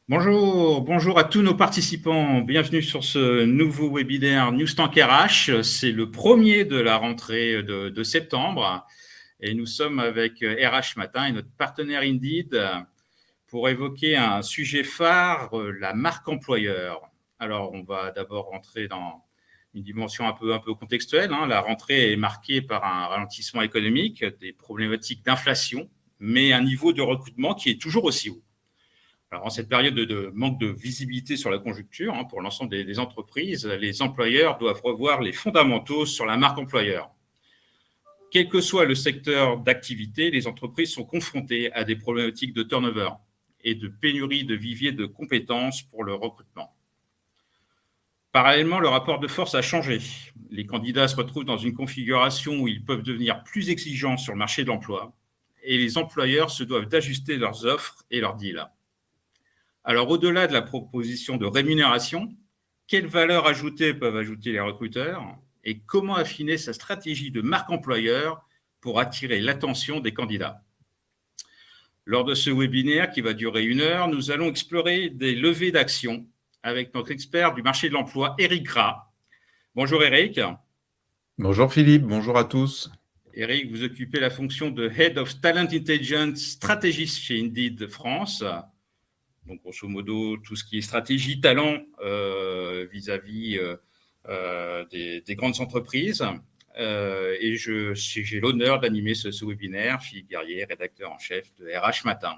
Bonjour à tous nos participants. Bienvenue sur ce nouveau webinaire Newstank RH. C'est le premier de la rentrée de septembre et nous sommes avec RH Matin et notre partenaire Indeed pour évoquer un sujet phare, la marque employeur. Alors, on va d'abord rentrer dans une dimension un peu contextuelle. La rentrée est marquée par un ralentissement économique, des problématiques d'inflation, mais un niveau de recrutement qui est toujours aussi haut. Alors, en cette période de manque de visibilité sur la conjoncture, pour l'ensemble des entreprises, les employeurs doivent revoir les fondamentaux sur la marque employeur. Quel que soit le secteur d'activité, les entreprises sont confrontées à des problématiques de turnover et de pénurie de viviers de compétences pour le recrutement. Parallèlement, le rapport de force a changé. Les candidats se retrouvent dans une configuration où ils peuvent devenir plus exigeants sur le marché de l'emploi et les employeurs se doivent d'ajuster leurs offres et leurs deals. Alors, au-delà de la proposition de rémunération, quelle valeur ajoutée peuvent ajouter les recruteurs et comment affiner sa stratégie de marque employeur pour attirer l'attention des candidats? Lors de ce webinaire qui va durer 1 heure, nous allons explorer des levées d'action avec notre expert du marché de l'emploi, Eric Gras. Bonjour Eric. Bonjour Philippe, bonjour à tous. Eric, vous occupez la fonction de Head of Talent Intelligence Strategist chez Indeed France. Donc, grosso modo, tout ce qui est stratégie, talent vis-à-vis des grandes entreprises. Et j'ai l'honneur d'animer ce webinaire, Philippe Guerrier, rédacteur en chef de RH Matin.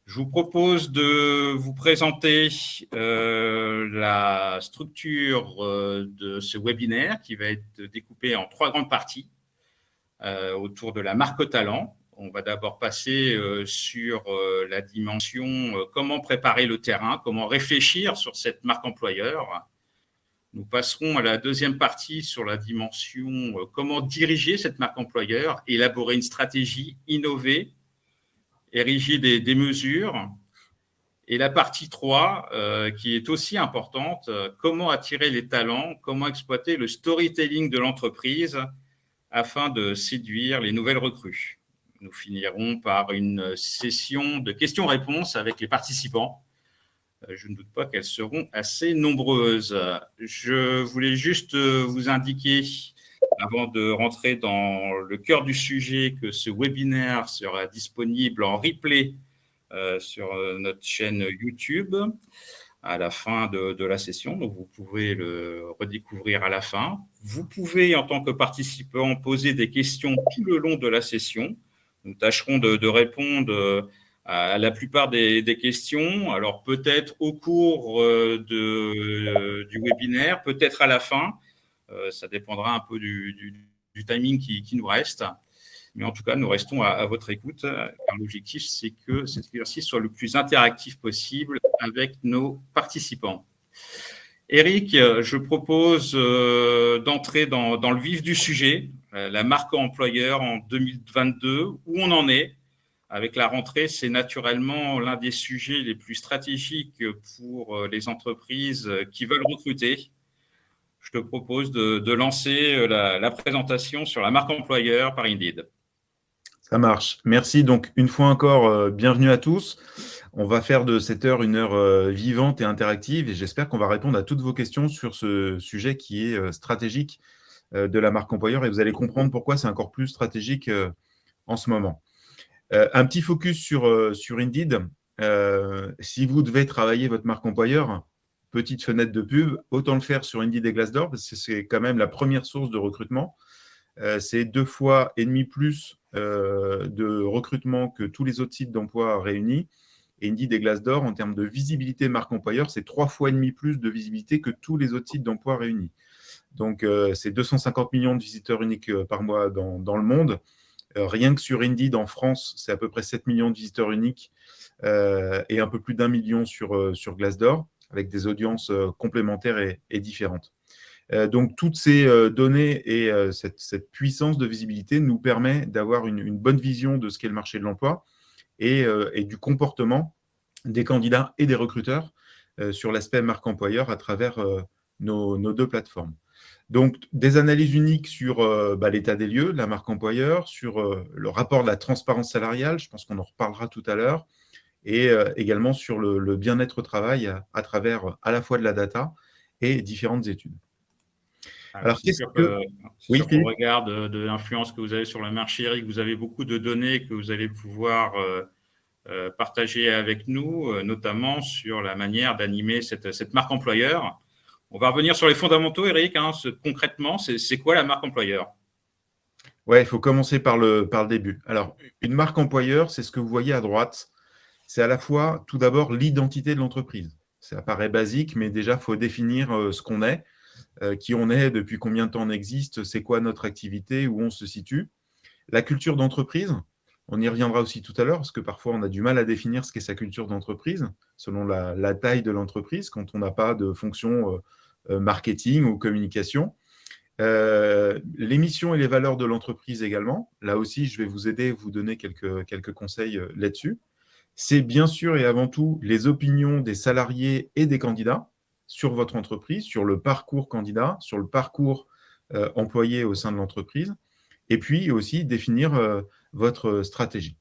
Je vous propose de vous présenter la structure de ce webinaire qui va être découpé en 3 grandes parties autour de la marque au talent. On va d'abord passer sur la dimension comment préparer le terrain, comment réfléchir sur cette marque employeur. Nous passerons à la deuxième partie sur la dimension comment diriger cette marque employeur, élaborer une stratégie, innover, ériger des mesures. Et la partie 3, qui est aussi importante, comment attirer les talents, comment exploiter le storytelling de l'entreprise afin de séduire les nouvelles recrues. Nous finirons par une session de questions-réponses avec les participants. Je ne doute pas qu'elles seront assez nombreuses. Je voulais juste vous indiquer, avant de rentrer dans le cœur du sujet, que ce webinaire sera disponible en replay sur notre chaîne YouTube à la fin de la session. Donc, vous pouvez le redécouvrir à la fin. Vous pouvez, en tant que participant, poser des questions tout le long de la session. Nous tâcherons de répondre à la plupart des questions. Alors, peut-être au cours du webinaire, peut-être à la fin. Ça dépendra un peu du timing qui nous reste. Mais en tout cas, nous restons à votre écoute, car l'objectif, c'est que cet exercice soit le plus interactif possible avec nos participants. Eric, je propose d'entrer dans le vif du sujet, la marque employeur en 2022, où on en est. Avec la rentrée, c'est naturellement l'un des sujets les plus stratégiques pour les entreprises qui veulent recruter. Je te propose de lancer la présentation sur la marque employeur par Indeed. Ça marche. Merci. Donc, une fois encore, bienvenue à tous. On va faire de cette heure une heure vivante et interactive et j'espère qu'on va répondre à toutes vos questions sur ce sujet qui est stratégique de la marque employeur et vous allez comprendre pourquoi c'est encore plus stratégique en ce moment. Un petit focus sur Indeed. Si vous devez travailler votre marque employeur, petite fenêtre de pub, autant le faire sur Indeed et Glassdoor parce que c'est quand même la première source de recrutement. C'est 2,5 fois plus de recrutement que tous les autres sites d'emploi réunis. Et Indeed et Glassdoor, en termes de visibilité marque employeur, c'est 3,5 fois plus de visibilité que tous les autres sites d'emploi réunis. Donc, c'est 250 millions de visiteurs uniques par mois dans le monde. Rien que sur Indeed en France, c'est à peu près 7 millions de visiteurs uniques et un peu plus d'1 million sur Glassdoor, avec des audiences complémentaires et différentes. Donc, toutes ces données et cette puissance de visibilité nous permet d'avoir une bonne vision de ce qu'est le marché de l'emploi et du comportement des candidats et des recruteurs sur l'aspect marque employeur à travers nos 2 plateformes. Donc, des analyses uniques sur l'état des lieux, la marque employeur, sur le rapport de la transparence salariale, je pense qu'on en reparlera tout à l'heure, et également sur le bien-être au travail à travers à la fois de la data et différentes études. Alors, Alors, qu'est-ce que… c'est Oui, sûr qu'au Philippe? regard de l'influence que vous avez sur le marché, Eric, vous avez beaucoup de données que vous allez pouvoir partager avec nous, notamment sur la manière d'animer cette marque employeur. On va revenir sur les fondamentaux, Eric. Concrètement, c'est quoi la marque employeur? Ouais, il faut commencer par le début. Alors, une marque employeur, c'est ce que vous voyez à droite. C'est à la fois, tout d'abord, l'identité de l'entreprise. Ça paraît basique, mais déjà, il faut définir ce qu'on est, qui on est, depuis combien de temps on existe, c'est quoi notre activité, où on se situe. La culture d'entreprise, on y reviendra aussi tout à l'heure, parce que parfois, on a du mal à définir ce qu'est sa culture d'entreprise, selon la taille de l'entreprise, quand on n'a pas de fonction marketing ou communication. Les missions et les valeurs de l'entreprise également. Là aussi, je vais vous aider, vous donner quelques conseils là-dessus. C'est bien sûr et avant tout les opinions des salariés et des candidats sur votre entreprise, sur le parcours candidat, sur le parcours employé au sein de l'entreprise, et puis aussi définir votre stratégie.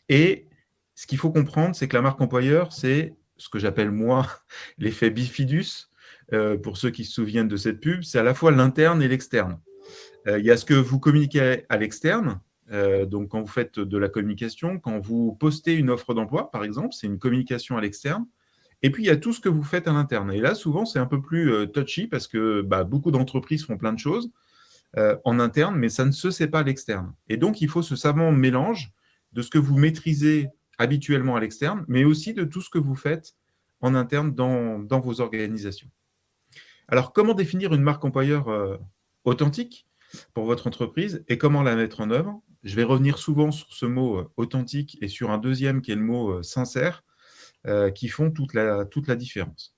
Et ce qu'il faut comprendre, c'est que la marque employeur, c'est ce que j'appelle moi l'effet bifidus. Pour ceux qui se souviennent de cette pub, c'est à la fois l'interne et l'externe. Il y a ce que vous communiquez à l'externe, donc quand vous faites de la communication, quand vous postez une offre d'emploi, par exemple, c'est une communication à l'externe. Et puis, il y a tout ce que vous faites à l'interne. Et là, souvent, c'est un peu plus touchy parce que beaucoup d'entreprises font plein de choses en interne, mais ça ne se sait pas à l'externe. Et donc, il faut ce savant mélange de ce que vous maîtrisez habituellement à l'externe, mais aussi de tout ce que vous faites en interne dans vos organisations. Alors, comment définir une marque employeur authentique pour votre entreprise et comment la mettre en œuvre? Je vais revenir souvent sur ce mot authentique et sur un deuxième qui est le mot sincère, qui font toute la différence.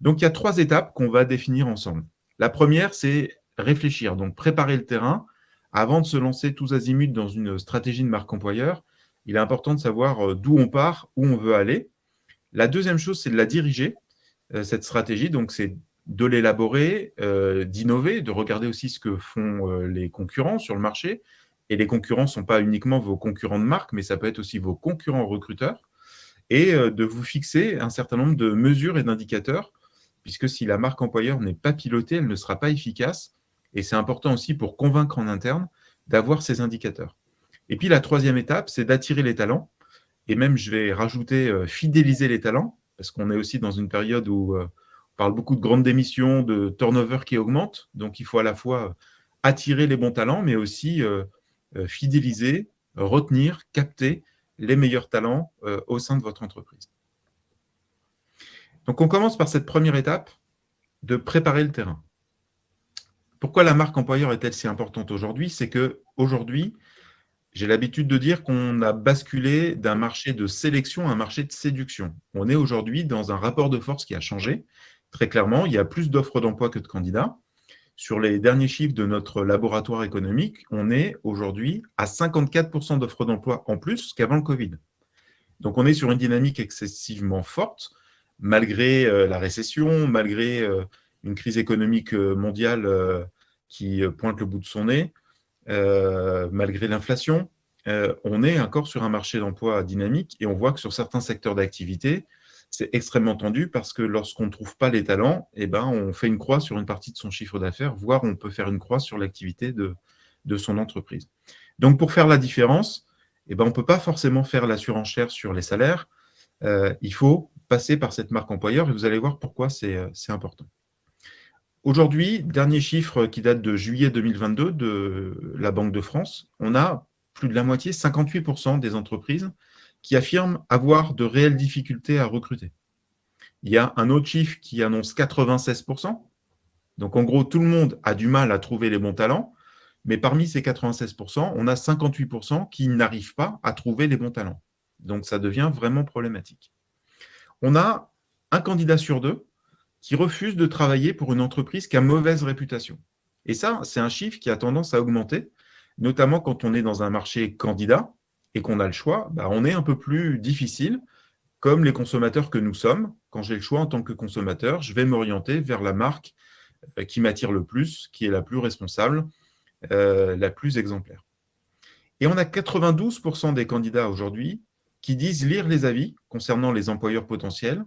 Donc, il y a 3 étapes qu'on va définir ensemble. La première, c'est réfléchir, donc préparer le terrain. Avant de se lancer tous azimuts dans une stratégie de marque employeur, il est important de savoir d'où on part, où on veut aller. La deuxième chose, c'est de la diriger, cette stratégie. Donc, c'est de l'élaborer, d'innover, de regarder aussi ce que font les concurrents sur le marché. Et les concurrents ne sont pas uniquement vos concurrents de marque, mais ça peut être aussi vos concurrents recruteurs. Et de vous fixer un certain nombre de mesures et d'indicateurs, puisque si la marque employeur n'est pas pilotée, elle ne sera pas efficace. Et c'est important aussi pour convaincre en interne d'avoir ces indicateurs. Et puis la troisième étape, c'est d'attirer les talents. Et même, je vais rajouter fidéliser les talents, parce qu'on est aussi dans une période où on parle beaucoup de grandes démissions, de turnover qui augmente. Donc, il faut à la fois attirer les bons talents, mais aussi fidéliser, retenir, capter les meilleurs talents au sein de votre entreprise. Donc, on commence par cette première étape de préparer le terrain. Pourquoi la marque employeur est-elle si importante aujourd'hui? C'est qu'aujourd'hui, j'ai l'habitude de dire qu'on a basculé d'un marché de sélection à un marché de séduction. On est aujourd'hui dans un rapport de force qui a changé. Très clairement, il y a plus d'offres d'emploi que de candidats. Sur les derniers chiffres de notre laboratoire économique, on est aujourd'hui à 54% d'offres d'emploi en plus qu'avant le Covid. Donc, on est sur une dynamique excessivement forte, malgré la récession, malgré une crise économique mondiale qui pointe le bout de son nez, malgré l'inflation. On est encore sur un marché d'emploi dynamique et on voit que sur certains secteurs d'activité, c'est extrêmement tendu parce que lorsqu'on ne trouve pas les talents, on fait une croix sur une partie de son chiffre d'affaires, voire on peut faire une croix sur l'activité de son entreprise. Donc, pour faire la différence, on ne peut pas forcément faire la surenchère sur les salaires. Il faut passer par cette marque employeur et vous allez voir pourquoi c'est important. Aujourd'hui, dernier chiffre qui date de juillet 2022 de la Banque de France, on a plus de la moitié, 58% des entreprises qui affirment avoir de réelles difficultés à recruter. Il y a un autre chiffre qui annonce 96%. Donc, en gros, tout le monde a du mal à trouver les bons talents, mais parmi ces 96%, on a 58% qui n'arrivent pas à trouver les bons talents. Donc, ça devient vraiment problématique. On a un candidat sur 2 qui refuse de travailler pour une entreprise qui a mauvaise réputation. Et ça, c'est un chiffre qui a tendance à augmenter, notamment quand on est dans un marché candidat et qu'on a le choix, on est un peu plus difficile, comme les consommateurs que nous sommes. Quand j'ai le choix en tant que consommateur, je vais m'orienter vers la marque qui m'attire le plus, qui est la plus responsable, la plus exemplaire. Et on a 92% des candidats aujourd'hui qui disent lire les avis concernant les employeurs potentiels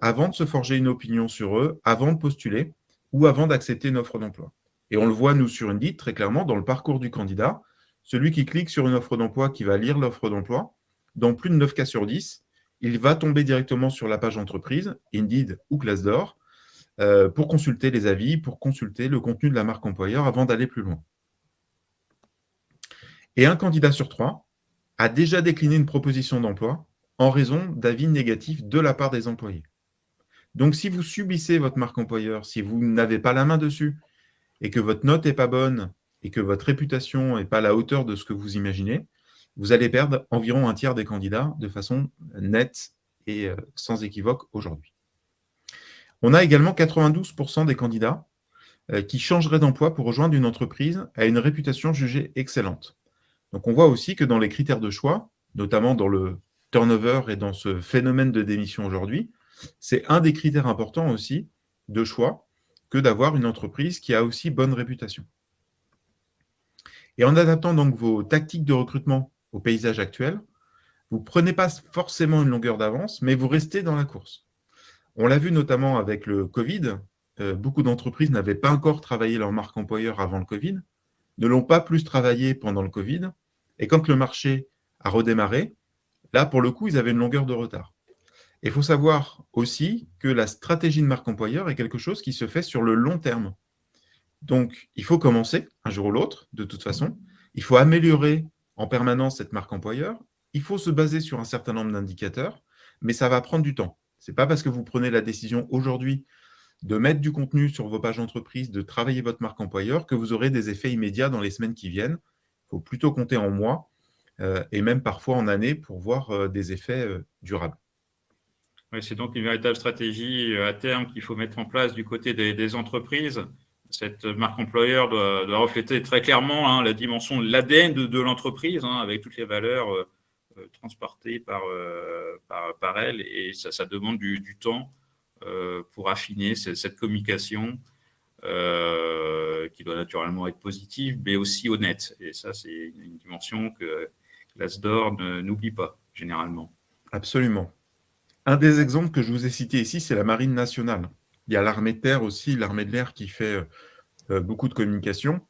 avant de se forger une opinion sur eux, avant de postuler ou avant d'accepter une offre d'emploi. Et on le voit, nous, sur Indeed, très clairement, dans le parcours du candidat, celui qui clique sur une offre d'emploi, qui va lire l'offre d'emploi, dans plus de 9 cas sur 10, il va tomber directement sur la page entreprise, Indeed ou Glassdoor, pour consulter les avis, pour consulter le contenu de la marque employeur avant d'aller plus loin. Et un candidat sur 3 a déjà décliné une proposition d'emploi en raison d'avis négatifs de la part des employés. Donc, si vous subissez votre marque employeur, si vous n'avez pas la main dessus et que votre note n'est pas bonne et que votre réputation n'est pas à la hauteur de ce que vous imaginez, vous allez perdre environ un tiers des candidats de façon nette et sans équivoque aujourd'hui. On a également 92% des candidats qui changeraient d'emploi pour rejoindre une entreprise à une réputation jugée excellente. Donc, on voit aussi que dans les critères de choix, notamment dans le turnover et dans ce phénomène de démission aujourd'hui, c'est un des critères importants aussi de choix que d'avoir une entreprise qui a aussi bonne réputation. Et en adaptant donc vos tactiques de recrutement au paysage actuel, vous ne prenez pas forcément une longueur d'avance, mais vous restez dans la course. On l'a vu notamment avec le Covid, beaucoup d'entreprises n'avaient pas encore travaillé leur marque employeur avant le Covid, ne l'ont pas plus travaillé pendant le Covid, et quand le marché a redémarré, là, pour le coup, ils avaient une longueur de retard. Il faut savoir aussi que la stratégie de marque employeur est quelque chose qui se fait sur le long terme. Donc, il faut commencer un jour ou l'autre, de toute façon. Il faut améliorer en permanence cette marque employeur. Il faut se baser sur un certain nombre d'indicateurs, mais ça va prendre du temps. Ce n'est pas parce que vous prenez la décision aujourd'hui de mettre du contenu sur vos pages entreprises, de travailler votre marque employeur, que vous aurez des effets immédiats dans les semaines qui viennent. Il faut plutôt compter en mois et même parfois en années pour voir des effets durables. Oui, c'est donc une véritable stratégie à terme qu'il faut mettre en place du côté des entreprises. Cette marque employeur doit refléter très clairement la dimension, l'ADN de l'entreprise, avec toutes les valeurs transportées par elle. Et ça demande du temps pour affiner cette communication qui doit naturellement être positive, mais aussi honnête. Et ça, c'est une dimension que Glassdoor n'oublie pas, généralement. Absolument. Un des exemples que je vous ai cité ici, c'est la Marine nationale. Il y a l'armée de terre aussi, l'armée de l'air qui fait beaucoup de communication.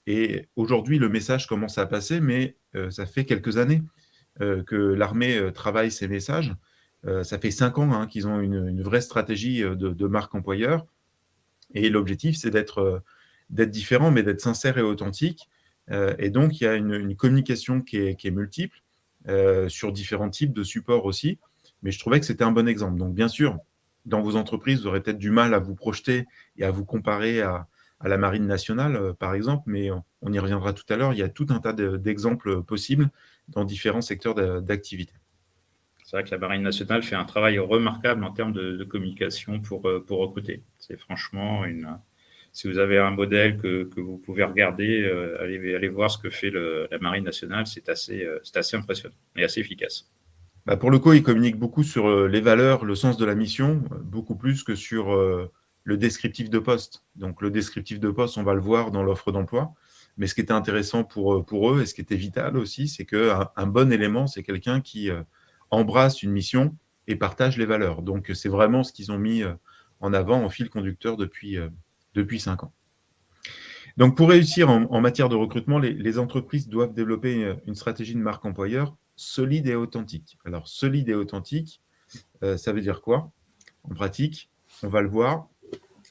Et aujourd'hui, le message commence à passer, mais ça fait quelques années que l'armée travaille ces messages. Ça fait 5 ans qu'ils ont une vraie stratégie de marque employeur. Et l'objectif, c'est d'être différent, mais d'être sincère et authentique. Et donc, il y a une communication qui est multiple sur différents types de supports aussi. Mais je trouvais que c'était un bon exemple. Donc, bien sûr, dans vos entreprises, vous aurez peut-être du mal à vous projeter et à vous comparer à la Marine nationale, par exemple, mais on y reviendra tout à l'heure. Il y a tout un tas d'exemples possibles dans différents secteurs d'activité. C'est vrai que la Marine nationale fait un travail remarquable en termes de communication pour recruter. C'est franchement si vous avez un modèle que vous pouvez regarder, allez voir ce que fait la Marine nationale, c'est assez impressionnant et assez efficace. Pour le coup, ils communiquent beaucoup sur les valeurs, le sens de la mission, beaucoup plus que sur le descriptif de poste. Donc, le descriptif de poste, on va le voir dans l'offre d'emploi. Mais ce qui était intéressant pour eux et ce qui était vital aussi, c'est qu'un bon élément, c'est quelqu'un qui embrasse une mission et partage les valeurs. Donc, c'est vraiment ce qu'ils ont mis en avant en fil conducteur depuis 5 ans. Donc, pour réussir en matière de recrutement, les entreprises doivent développer une stratégie de marque employeur solide et authentique. Alors, solide et authentique, ça veut dire quoi? En pratique, on va le voir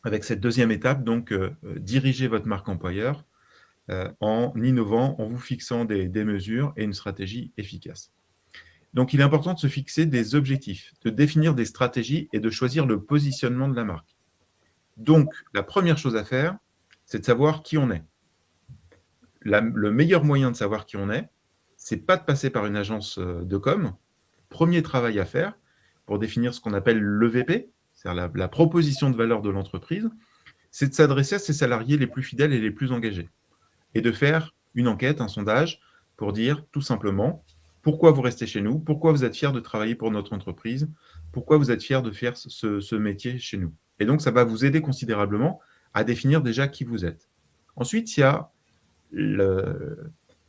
avec cette deuxième étape, donc diriger votre marque employeur en innovant, en vous fixant des mesures et une stratégie efficace. Donc, il est important de se fixer des objectifs, de définir des stratégies et de choisir le positionnement de la marque. Donc, la première chose à faire, c'est de savoir qui on est. Le meilleur moyen de savoir qui on est, c'est pas de passer par une agence de com. Premier travail à faire pour définir ce qu'on appelle l'EVP, c'est-à-dire la proposition de valeur de l'entreprise, c'est de s'adresser à ses salariés les plus fidèles et les plus engagés et de faire une enquête, un sondage pour dire tout simplement pourquoi vous restez chez nous, pourquoi vous êtes fiers de travailler pour notre entreprise, pourquoi vous êtes fiers de faire ce métier chez nous. Et donc, ça va vous aider considérablement à définir déjà qui vous êtes. Ensuite, il y a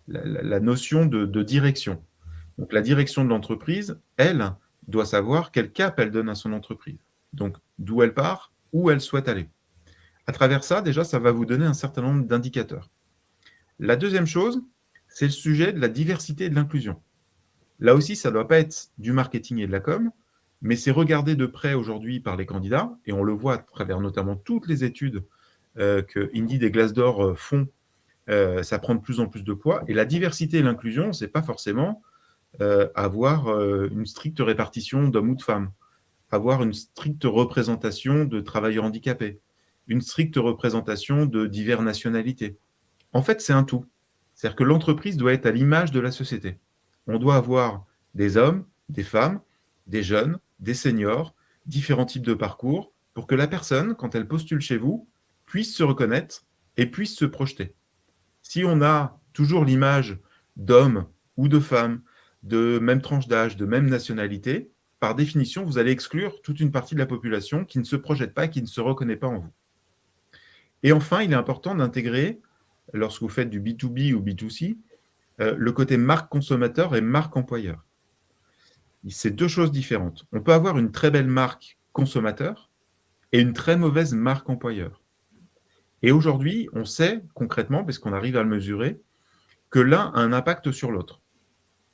la notion de direction. Donc, la direction de l'entreprise, elle, doit savoir quel cap elle donne à son entreprise. Donc, d'où elle part, où elle souhaite aller. À travers ça, déjà, ça va vous donner un certain nombre d'indicateurs. La deuxième chose, c'est le sujet de la diversité et de l'inclusion. Là aussi, ça ne doit pas être du marketing et de la com, mais c'est regardé de près aujourd'hui par les candidats, et on le voit à travers notamment toutes les études que Indeed et Glassdoor font, ça prend de plus en plus de poids. Et la diversité et l'inclusion, ce n'est pas forcément avoir une stricte répartition d'hommes ou de femmes, avoir une stricte représentation de travailleurs handicapés, une stricte représentation de diverses nationalités. En fait, c'est un tout. C'est-à-dire que l'entreprise doit être à l'image de la société. On doit avoir des hommes, des femmes, des jeunes, des seniors, différents types de parcours, pour que la personne, quand elle postule chez vous, puisse se reconnaître et puisse se projeter. Si on a toujours l'image d'hommes ou de femmes, de même tranche d'âge, de même nationalité, par définition, vous allez exclure toute une partie de la population qui ne se projette pas, qui ne se reconnaît pas en vous. Et enfin, il est important d'intégrer, lorsque vous faites du B2B ou B2C, le côté marque consommateur et marque employeur. C'est deux choses différentes. On peut avoir une très belle marque consommateur et une très mauvaise marque employeur. Et aujourd'hui, on sait concrètement, parce qu'on arrive à le mesurer, que l'un a un impact sur l'autre.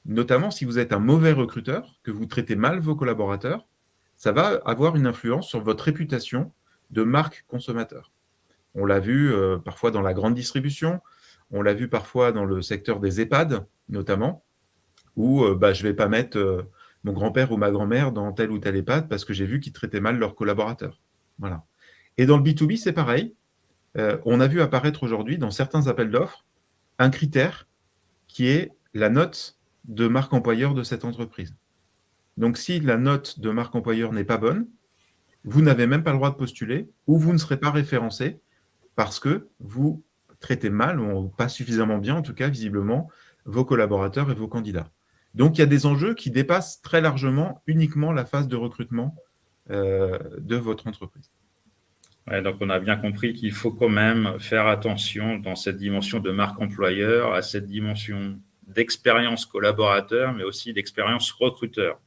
Notamment si vous êtes un mauvais recruteur, que vous traitez mal vos collaborateurs, ça va avoir une influence sur votre réputation de marque consommateur. On l'a vu parfois dans la grande distribution, on l'a vu parfois dans le secteur des EHPAD, notamment, où je ne vais pas mettre mon grand-père ou ma grand-mère dans tel ou tel EHPAD parce que j'ai vu qu'ils traitaient mal leurs collaborateurs. Voilà. Et dans le B2B, c'est pareil. On a vu apparaître aujourd'hui, dans certains appels d'offres, un critère qui est la note de marque employeur de cette entreprise. Donc, si la note de marque employeur n'est pas bonne, vous n'avez même pas le droit de postuler ou vous ne serez pas référencé parce que vous traitez mal ou pas suffisamment bien, en tout cas visiblement, vos collaborateurs et vos candidats. Donc, il y a des enjeux qui dépassent très largement uniquement la phase de recrutement de votre entreprise. Ouais, donc, on a bien compris qu'il faut quand même faire attention dans cette dimension de marque employeur à cette dimension d'expérience collaborateur, mais aussi d'expérience recruteur.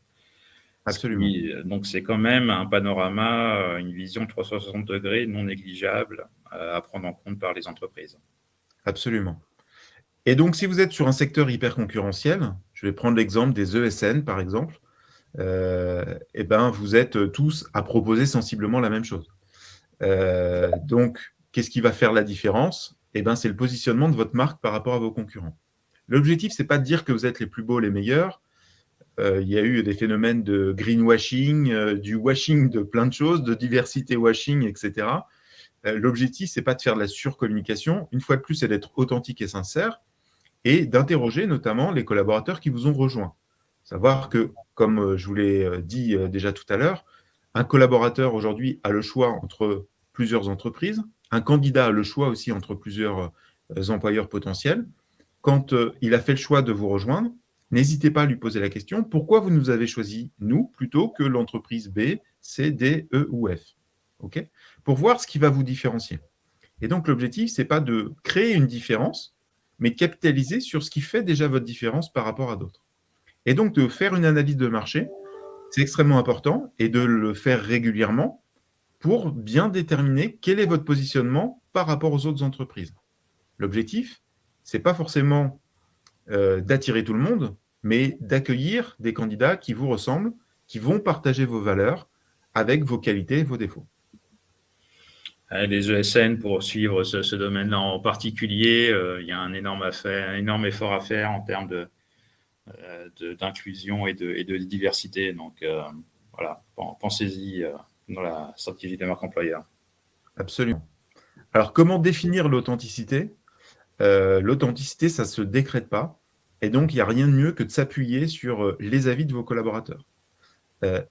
Absolument. Donc, c'est quand même un panorama, une vision 360 degrés non négligeable à prendre en compte par les entreprises. Absolument. Et donc, si vous êtes sur un secteur hyper concurrentiel, je vais prendre l'exemple des ESN, par exemple, et ben, vous êtes tous à proposer sensiblement la même chose. Donc, qu'est-ce qui va faire la différence? Eh ben, c'est le positionnement de votre marque par rapport à vos concurrents. L'objectif, ce n'est pas de dire que vous êtes les plus beaux, les meilleurs. Il y a eu des phénomènes de greenwashing, du washing de plein de choses, de diversité washing, etc. L'objectif, ce n'est pas de faire de la surcommunication. Une fois de plus, c'est d'être authentique et sincère et d'interroger notamment les collaborateurs qui vous ont rejoints. Savoir que, comme je vous l'ai dit déjà tout à l'heure, un collaborateur aujourd'hui a le choix entre plusieurs entreprises, un candidat a le choix aussi entre plusieurs employeurs potentiels. Quand il a fait le choix de vous rejoindre, n'hésitez pas à lui poser la question, pourquoi vous nous avez choisi, nous, plutôt que l'entreprise B, C, D, E ou F, okay, pour voir ce qui va vous différencier. Et donc, l'objectif, ce n'est pas de créer une différence, mais de capitaliser sur ce qui fait déjà votre différence par rapport à d'autres. Et donc, de faire une analyse de marché, c'est extrêmement important, et de le faire régulièrement pour bien déterminer quel est votre positionnement par rapport aux autres entreprises. L'objectif, ce n'est pas forcément d'attirer tout le monde, mais d'accueillir des candidats qui vous ressemblent, qui vont partager vos valeurs avec vos qualités et vos défauts. Les ESN, pour suivre ce domaine-là en particulier, il y a un énorme effort à faire en termes d'inclusion et de diversité. Donc, voilà, pensez-y dans la stratégie de marque employeur. Absolument. Alors, comment définir l'authenticité? L'authenticité, ça ne se décrète pas. Et donc, il n'y a rien de mieux que de s'appuyer sur les avis de vos collaborateurs.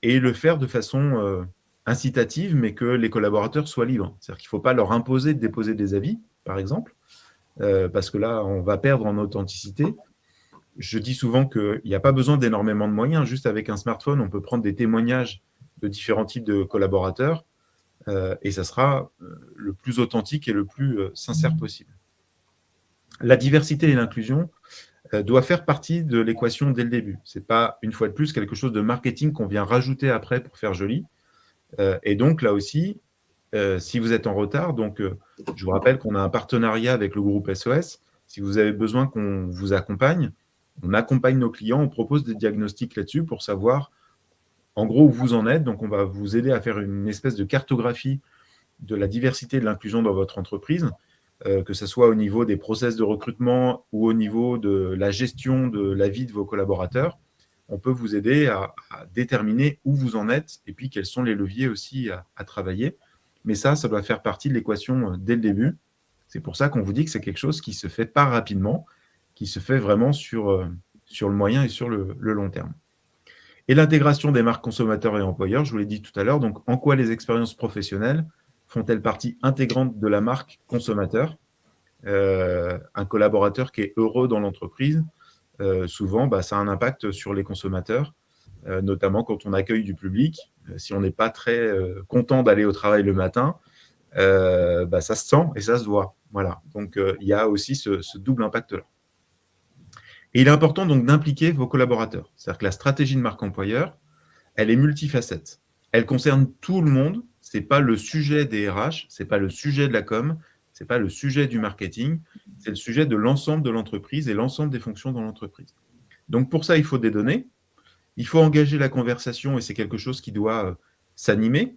Et le faire de façon incitative, mais que les collaborateurs soient libres. C'est-à-dire qu'il ne faut pas leur imposer de déposer des avis, par exemple, parce que là, on va perdre en authenticité. Je dis souvent qu'il n'y a pas besoin d'énormément de moyens. Juste avec un smartphone, on peut prendre des témoignages de différents types de collaborateurs et ça sera le plus authentique et le plus sincère possible. La diversité et l'inclusion, doit faire partie de l'équation dès le début. Ce n'est pas, une fois de plus, quelque chose de marketing qu'on vient rajouter après pour faire joli. Et donc, là aussi, si vous êtes en retard, donc je vous rappelle qu'on a un partenariat avec le groupe SOS. Si vous avez besoin qu'on vous accompagne, on accompagne nos clients, on propose des diagnostics là-dessus pour savoir en gros où vous en êtes. Donc, on va vous aider à faire une espèce de cartographie de la diversité et de l'inclusion dans votre entreprise, que ce soit au niveau des process de recrutement ou au niveau de la gestion de la vie de vos collaborateurs. On peut vous aider à déterminer où vous en êtes et puis quels sont les leviers aussi à travailler. Mais ça doit faire partie de l'équation dès le début. C'est pour ça qu'on vous dit que c'est quelque chose qui ne se fait pas rapidement, qui se fait vraiment sur le moyen et sur le long terme. Et l'intégration des marques consommateurs et employeurs, je vous l'ai dit tout à l'heure, donc en quoi les expériences professionnelles font-elles partie intégrante de la marque consommateur ? Un collaborateur qui est heureux dans l'entreprise, souvent, ça a un impact sur les consommateurs, notamment quand on accueille du public. Si on n'est pas très content d'aller au travail le matin, ça se sent et ça se voit. Voilà. Donc, il y a aussi ce double impact-là. Et il est important donc d'impliquer vos collaborateurs. C'est-à-dire que la stratégie de marque employeur, elle est multifacette. Elle concerne tout le monde. Ce n'est pas le sujet des RH, ce n'est pas le sujet de la com, ce n'est pas le sujet du marketing, c'est le sujet de l'ensemble de l'entreprise et l'ensemble des fonctions dans l'entreprise. Donc pour ça, il faut des données, il faut engager la conversation et c'est quelque chose qui doit s'animer,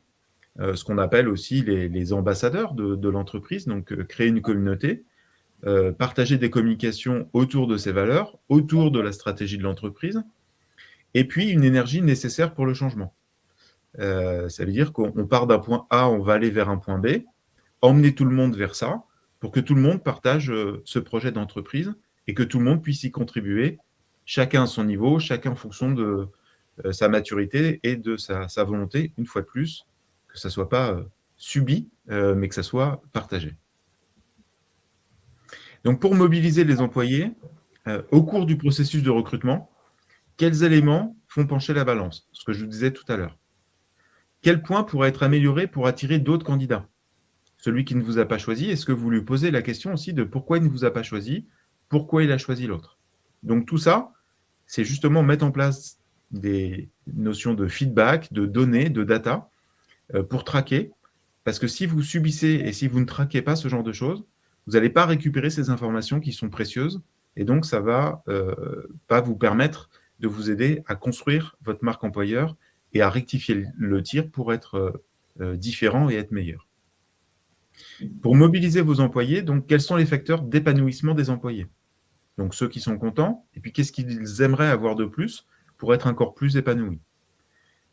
ce qu'on appelle aussi les ambassadeurs de l'entreprise, donc créer une communauté, partager des communications autour de ces valeurs, autour de la stratégie de l'entreprise, et puis une énergie nécessaire pour le changement. Ça veut dire qu'on part d'un point A, on va aller vers un point B, emmener tout le monde vers ça, pour que tout le monde partage ce projet d'entreprise et que tout le monde puisse y contribuer, chacun à son niveau, chacun en fonction de sa maturité et de sa volonté, une fois de plus, que ça ne soit pas subi, mais que ça soit partagé. Donc, pour mobiliser les employés, au cours du processus de recrutement, quels éléments font pencher la balance ? Ce que je vous disais tout à l'heure. Quel point pourrait être amélioré pour attirer d'autres candidats ? Celui qui ne vous a pas choisi, est-ce que vous lui posez la question aussi de pourquoi il ne vous a pas choisi, pourquoi il a choisi l'autre ? Donc tout ça, c'est justement mettre en place des notions de feedback, de données, de data pour traquer. Parce que si vous subissez et si vous ne traquez pas ce genre de choses, vous n'allez pas récupérer ces informations qui sont précieuses et donc ça ne va pas vous permettre de vous aider à construire votre marque employeur et à rectifier le tir pour être différent et être meilleur. Pour mobiliser vos employés, donc, quels sont les facteurs d'épanouissement des employés ? Donc, ceux qui sont contents, et puis qu'est-ce qu'ils aimeraient avoir de plus pour être encore plus épanouis ?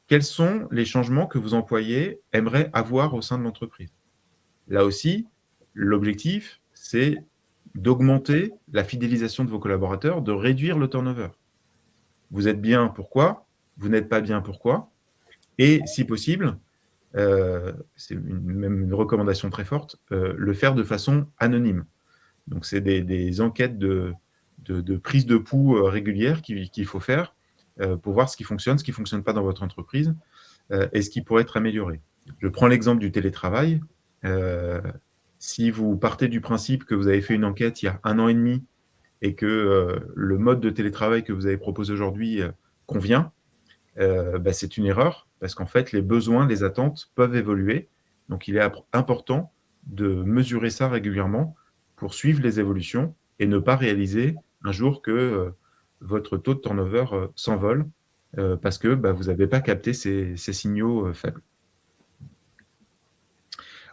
Quels sont les changements que vos employés aimeraient avoir au sein de l'entreprise ? Là aussi, l'objectif, c'est d'augmenter la fidélisation de vos collaborateurs, de réduire le turnover. Vous êtes bien, pourquoi ? Vous n'êtes pas bien, pourquoi ? Et si possible, c'est même une recommandation très forte, le faire de façon anonyme. Donc, c'est des enquêtes de prise de pouls régulières qu'il faut faire pour voir ce qui fonctionne, ce qui ne fonctionne pas dans votre entreprise et ce qui pourrait être amélioré. Je prends l'exemple du télétravail. Si vous partez du principe que vous avez fait une enquête il y a 1 an et demi et que le mode de télétravail que vous avez proposé aujourd'hui convient, c'est une erreur parce qu'en fait, les besoins, les attentes peuvent évoluer. Donc, il est important de mesurer ça régulièrement pour suivre les évolutions et ne pas réaliser un jour que votre taux de turnover s'envole parce que vous n'avez pas capté ces signaux faibles.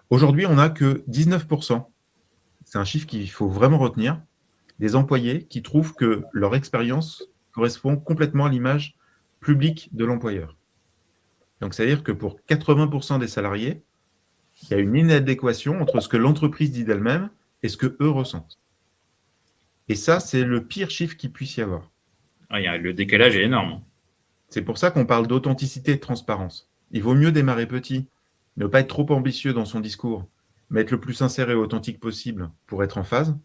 Aujourd'hui, on n'a que 19%, c'est un chiffre qu'il faut vraiment retenir, des employés qui trouvent que leur expérience correspond complètement à l'image publique de l'employeur. Donc, c'est-à-dire que pour 80% des salariés, il y a une inadéquation entre ce que l'entreprise dit d'elle-même et ce qu'eux ressentent. Et ça, c'est le pire chiffre qu'il puisse y avoir. Le décalage est énorme. C'est pour ça qu'on parle d'authenticité et de transparence. Il vaut mieux démarrer petit, ne pas être trop ambitieux dans son discours, mais être le plus sincère et authentique possible pour être en phase,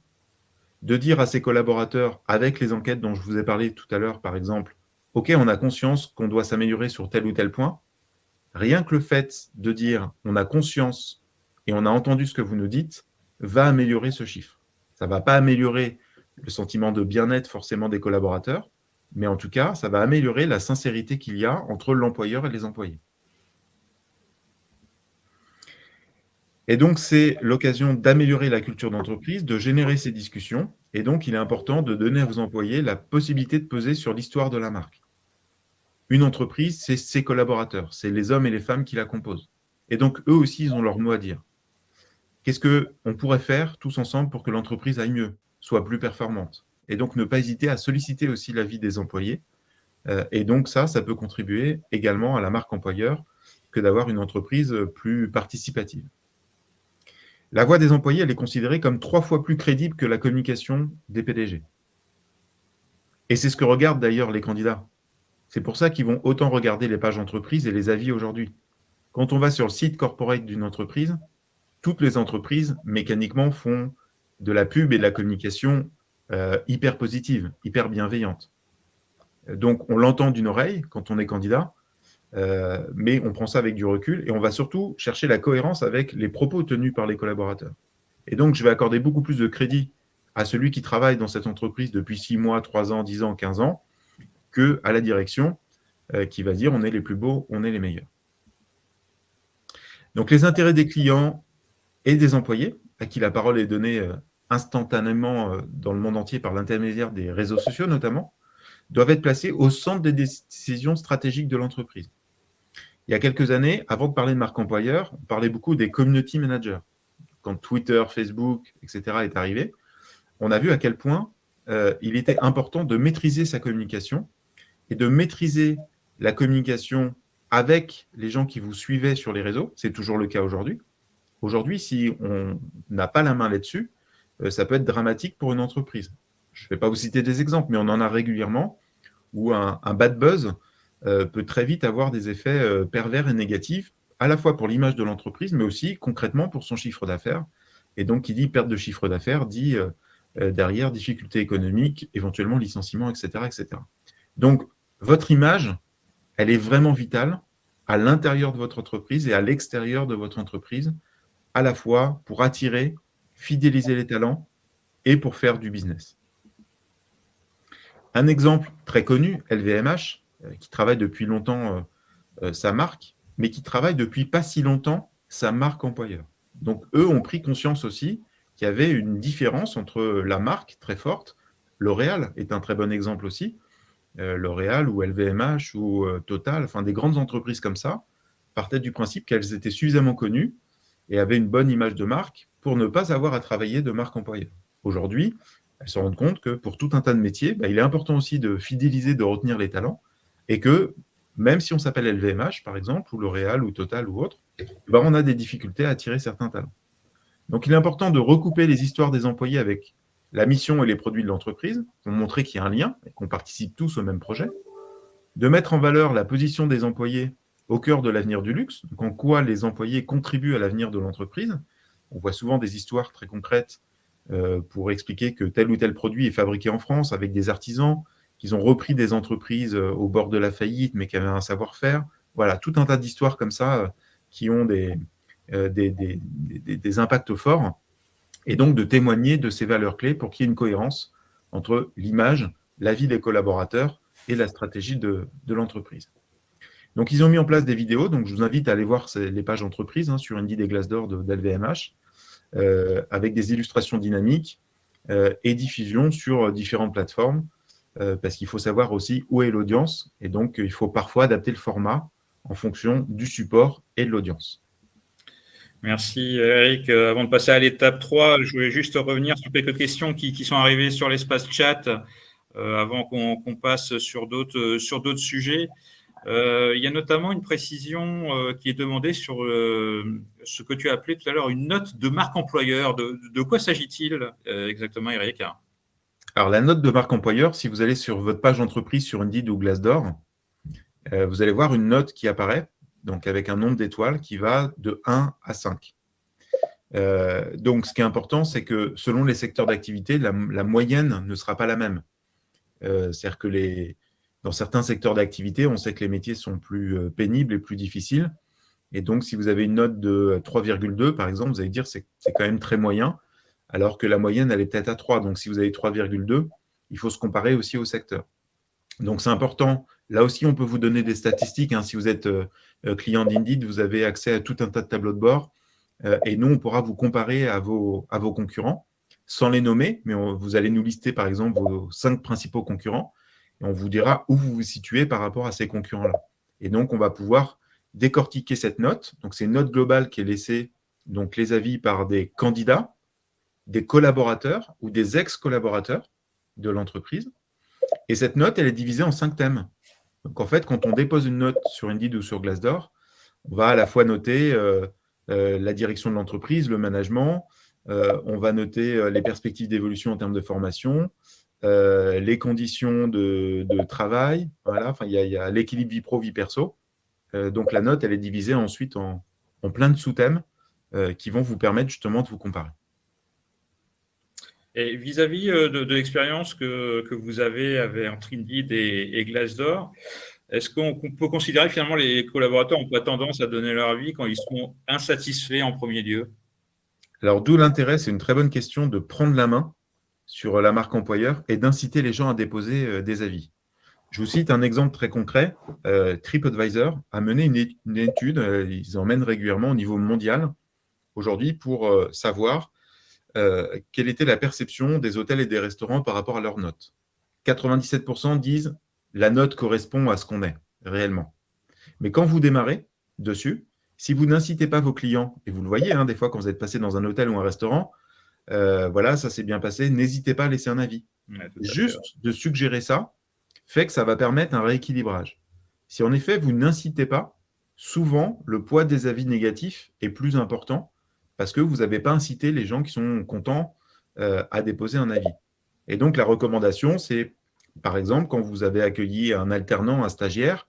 de dire à ses collaborateurs, avec les enquêtes dont je vous ai parlé tout à l'heure, par exemple, « Ok, on a conscience qu'on doit s'améliorer sur tel ou tel point », rien que le fait de dire « on a conscience et on a entendu ce que vous nous dites » va améliorer ce chiffre. Ça ne va pas améliorer le sentiment de bien-être forcément des collaborateurs, mais en tout cas, ça va améliorer la sincérité qu'il y a entre l'employeur et les employés. Et donc, c'est l'occasion d'améliorer la culture d'entreprise, de générer ces discussions. Et donc, il est important de donner à vos employés la possibilité de peser sur l'histoire de la marque. Une entreprise, c'est ses collaborateurs, c'est les hommes et les femmes qui la composent. Et donc, eux aussi, ils ont leur mot à dire. Qu'est-ce qu'on pourrait faire tous ensemble pour que l'entreprise aille mieux, soit plus performante? Et donc, ne pas hésiter à solliciter aussi l'avis des employés. Et donc, ça peut contribuer également à la marque employeur que d'avoir une entreprise plus participative. La voix des employés, elle est considérée comme 3 fois plus crédible que la communication des PDG. Et c'est ce que regardent d'ailleurs les candidats. C'est pour ça qu'ils vont autant regarder les pages entreprises et les avis aujourd'hui. Quand on va sur le site corporate d'une entreprise, toutes les entreprises, mécaniquement, font de la pub et de la communication hyper positive, hyper bienveillante. Donc, on l'entend d'une oreille quand on est candidat, mais on prend ça avec du recul et on va surtout chercher la cohérence avec les propos tenus par les collaborateurs. Et donc, je vais accorder beaucoup plus de crédit à celui qui travaille dans cette entreprise depuis 6 mois, 3 ans, 10 ans, 15 ans, qu'à la direction qui va dire on est les plus beaux, on est les meilleurs. Donc, les intérêts des clients et des employés, à qui la parole est donnée instantanément dans le monde entier par l'intermédiaire des réseaux sociaux notamment, doivent être placés au centre des décisions stratégiques de l'entreprise. Il y a quelques années, avant de parler de marque employeur, on parlait beaucoup des community managers. Quand Twitter, Facebook, etc. est arrivé, on a vu à quel point il était important de maîtriser sa communication et de maîtriser la communication avec les gens qui vous suivaient sur les réseaux. C'est toujours le cas aujourd'hui. Aujourd'hui, si on n'a pas la main là-dessus, ça peut être dramatique pour une entreprise. Je ne vais pas vous citer des exemples, mais on en a régulièrement où un bad buzz peut très vite avoir des effets pervers et négatifs, à la fois pour l'image de l'entreprise, mais aussi concrètement pour son chiffre d'affaires. Et donc, qui dit perte de chiffre d'affaires, dit derrière difficultés économiques, éventuellement licenciement, etc., etc. Donc, votre image, elle est vraiment vitale à l'intérieur de votre entreprise et à l'extérieur de votre entreprise, à la fois pour attirer, fidéliser les talents et pour faire du business. Un exemple très connu, LVMH, qui travaille depuis longtemps sa marque, mais qui travaille depuis pas si longtemps sa marque employeur. Donc, eux ont pris conscience aussi qu'il y avait une différence entre la marque très forte. L'Oréal est un très bon exemple aussi. L'Oréal ou LVMH ou Total, enfin des grandes entreprises comme ça, partaient du principe qu'elles étaient suffisamment connues et avaient une bonne image de marque pour ne pas avoir à travailler de marque employeur. Aujourd'hui, elles se rendent compte que pour tout un tas de métiers, il est important aussi de fidéliser, de retenir les talents et que même si on s'appelle LVMH, par exemple, ou L'Oréal, ou Total, ou autre, on a des difficultés à attirer certains talents. Donc, il est important de recouper les histoires des employés avec la mission et les produits de l'entreprise, pour montrer qu'il y a un lien et qu'on participe tous au même projet, de mettre en valeur la position des employés au cœur de l'avenir du luxe, donc en quoi les employés contribuent à l'avenir de l'entreprise. On voit souvent des histoires très concrètes pour expliquer que tel ou tel produit est fabriqué en France avec des artisans, qu'ils ont repris des entreprises au bord de la faillite, mais qui avaient un savoir-faire. Voilà, tout un tas d'histoires comme ça qui ont des impacts forts, et donc de témoigner de ces valeurs clés pour qu'il y ait une cohérence entre l'image, la vie des collaborateurs et la stratégie de l'entreprise. Donc, ils ont mis en place des vidéos, donc je vous invite à aller voir les pages entreprises sur Indeed et Glassdoor d'LVMH, avec des illustrations dynamiques et diffusion sur différentes plateformes, parce qu'il faut savoir aussi où est l'audience, et donc il faut parfois adapter le format en fonction du support et de l'audience. Merci Eric. Avant de passer à l'étape 3, je voulais juste revenir sur quelques questions qui sont arrivées sur l'espace chat avant qu'on passe sur d'autres sujets. Il y a notamment une précision qui est demandée sur ce que tu as appelé tout à l'heure une note de marque employeur. De quoi s'agit-il exactement, Eric? Alors, la note de marque employeur, si vous allez sur votre page entreprise sur Indeed ou Glassdoor, vous allez voir une note qui apparaît, donc avec un nombre d'étoiles qui va de 1 à 5. Donc, ce qui est important, c'est que selon les secteurs d'activité, la moyenne ne sera pas la même. C'est-à-dire que dans certains secteurs d'activité, on sait que les métiers sont plus pénibles et plus difficiles. Et donc, si vous avez une note de 3,2, par exemple, vous allez dire que c'est quand même très moyen. alors que la moyenne, elle est peut-être à 3. Donc, si vous avez 3,2, il faut se comparer aussi au secteur. Donc, c'est important. Là aussi, on peut vous donner des statistiques. Si vous êtes client d'Indeed, vous avez accès à tout un tas de tableaux de bord. Et nous, on pourra vous comparer à vos concurrents, sans les nommer, mais vous allez nous lister, par exemple, vos 5 principaux concurrents, et on vous dira où vous vous situez par rapport à ces concurrents-là. Et donc, on va pouvoir décortiquer cette note. Donc, c'est une note globale qui est laissée, donc les avis par des candidats, des collaborateurs ou des ex-collaborateurs de l'entreprise. Et cette note, elle est divisée en 5 thèmes. Donc, en fait, quand on dépose une note sur Indeed ou sur Glassdoor, on va à la fois noter la direction de l'entreprise, le management, on va noter les perspectives d'évolution en termes de formation, les conditions de travail, voilà. Enfin, il y a l'équilibre vie pro, vie perso. Donc, la note, elle est divisée ensuite en plein de sous-thèmes qui vont vous permettre justement de vous comparer. Et vis-à-vis de l'expérience que vous avez avec Indeed et Glassdoor, est-ce qu'on peut considérer que finalement les collaborateurs n'ont pas tendance à donner leur avis quand ils sont insatisfaits en premier lieu? Alors, d'où l'intérêt, c'est une très bonne question, de prendre la main sur la marque employeur et d'inciter les gens à déposer des avis. Je vous cite un exemple très concret. TripAdvisor a mené une étude, ils en mènent régulièrement au niveau mondial aujourd'hui pour savoir quelle était la perception des hôtels et des restaurants par rapport à leurs notes. 97% disent la note correspond à ce qu'on est réellement. Mais quand vous démarrez dessus, si vous n'incitez pas vos clients, et vous le voyez des fois quand vous êtes passé dans un hôtel ou un restaurant, voilà, ça s'est bien passé, n'hésitez pas à laisser un avis. Ouais, Juste de suggérer ça fait que ça va permettre un rééquilibrage. Si en effet vous n'incitez pas, souvent le poids des avis négatifs est plus important parce que vous n'avez pas incité les gens qui sont contents à déposer un avis. Et donc la recommandation, c'est par exemple quand vous avez accueilli un alternant, un stagiaire,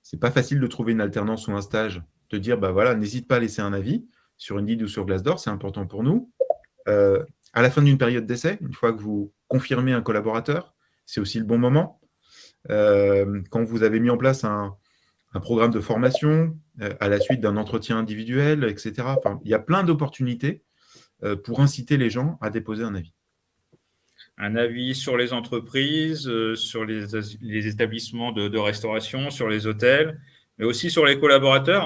c'est pas facile de trouver une alternance ou un stage, de dire bah voilà, n'hésite pas à laisser un avis sur Indeed ou sur Glassdoor, c'est important pour nous. À la fin d'une période d'essai, une fois que vous confirmez un collaborateur, c'est aussi le bon moment. Quand vous avez mis en place un programme de formation, à la suite d'un entretien individuel, etc. Enfin, il y a plein d'opportunités pour inciter les gens à déposer un avis. Un avis sur les entreprises, sur les établissements de restauration, sur les hôtels, mais aussi sur les collaborateurs.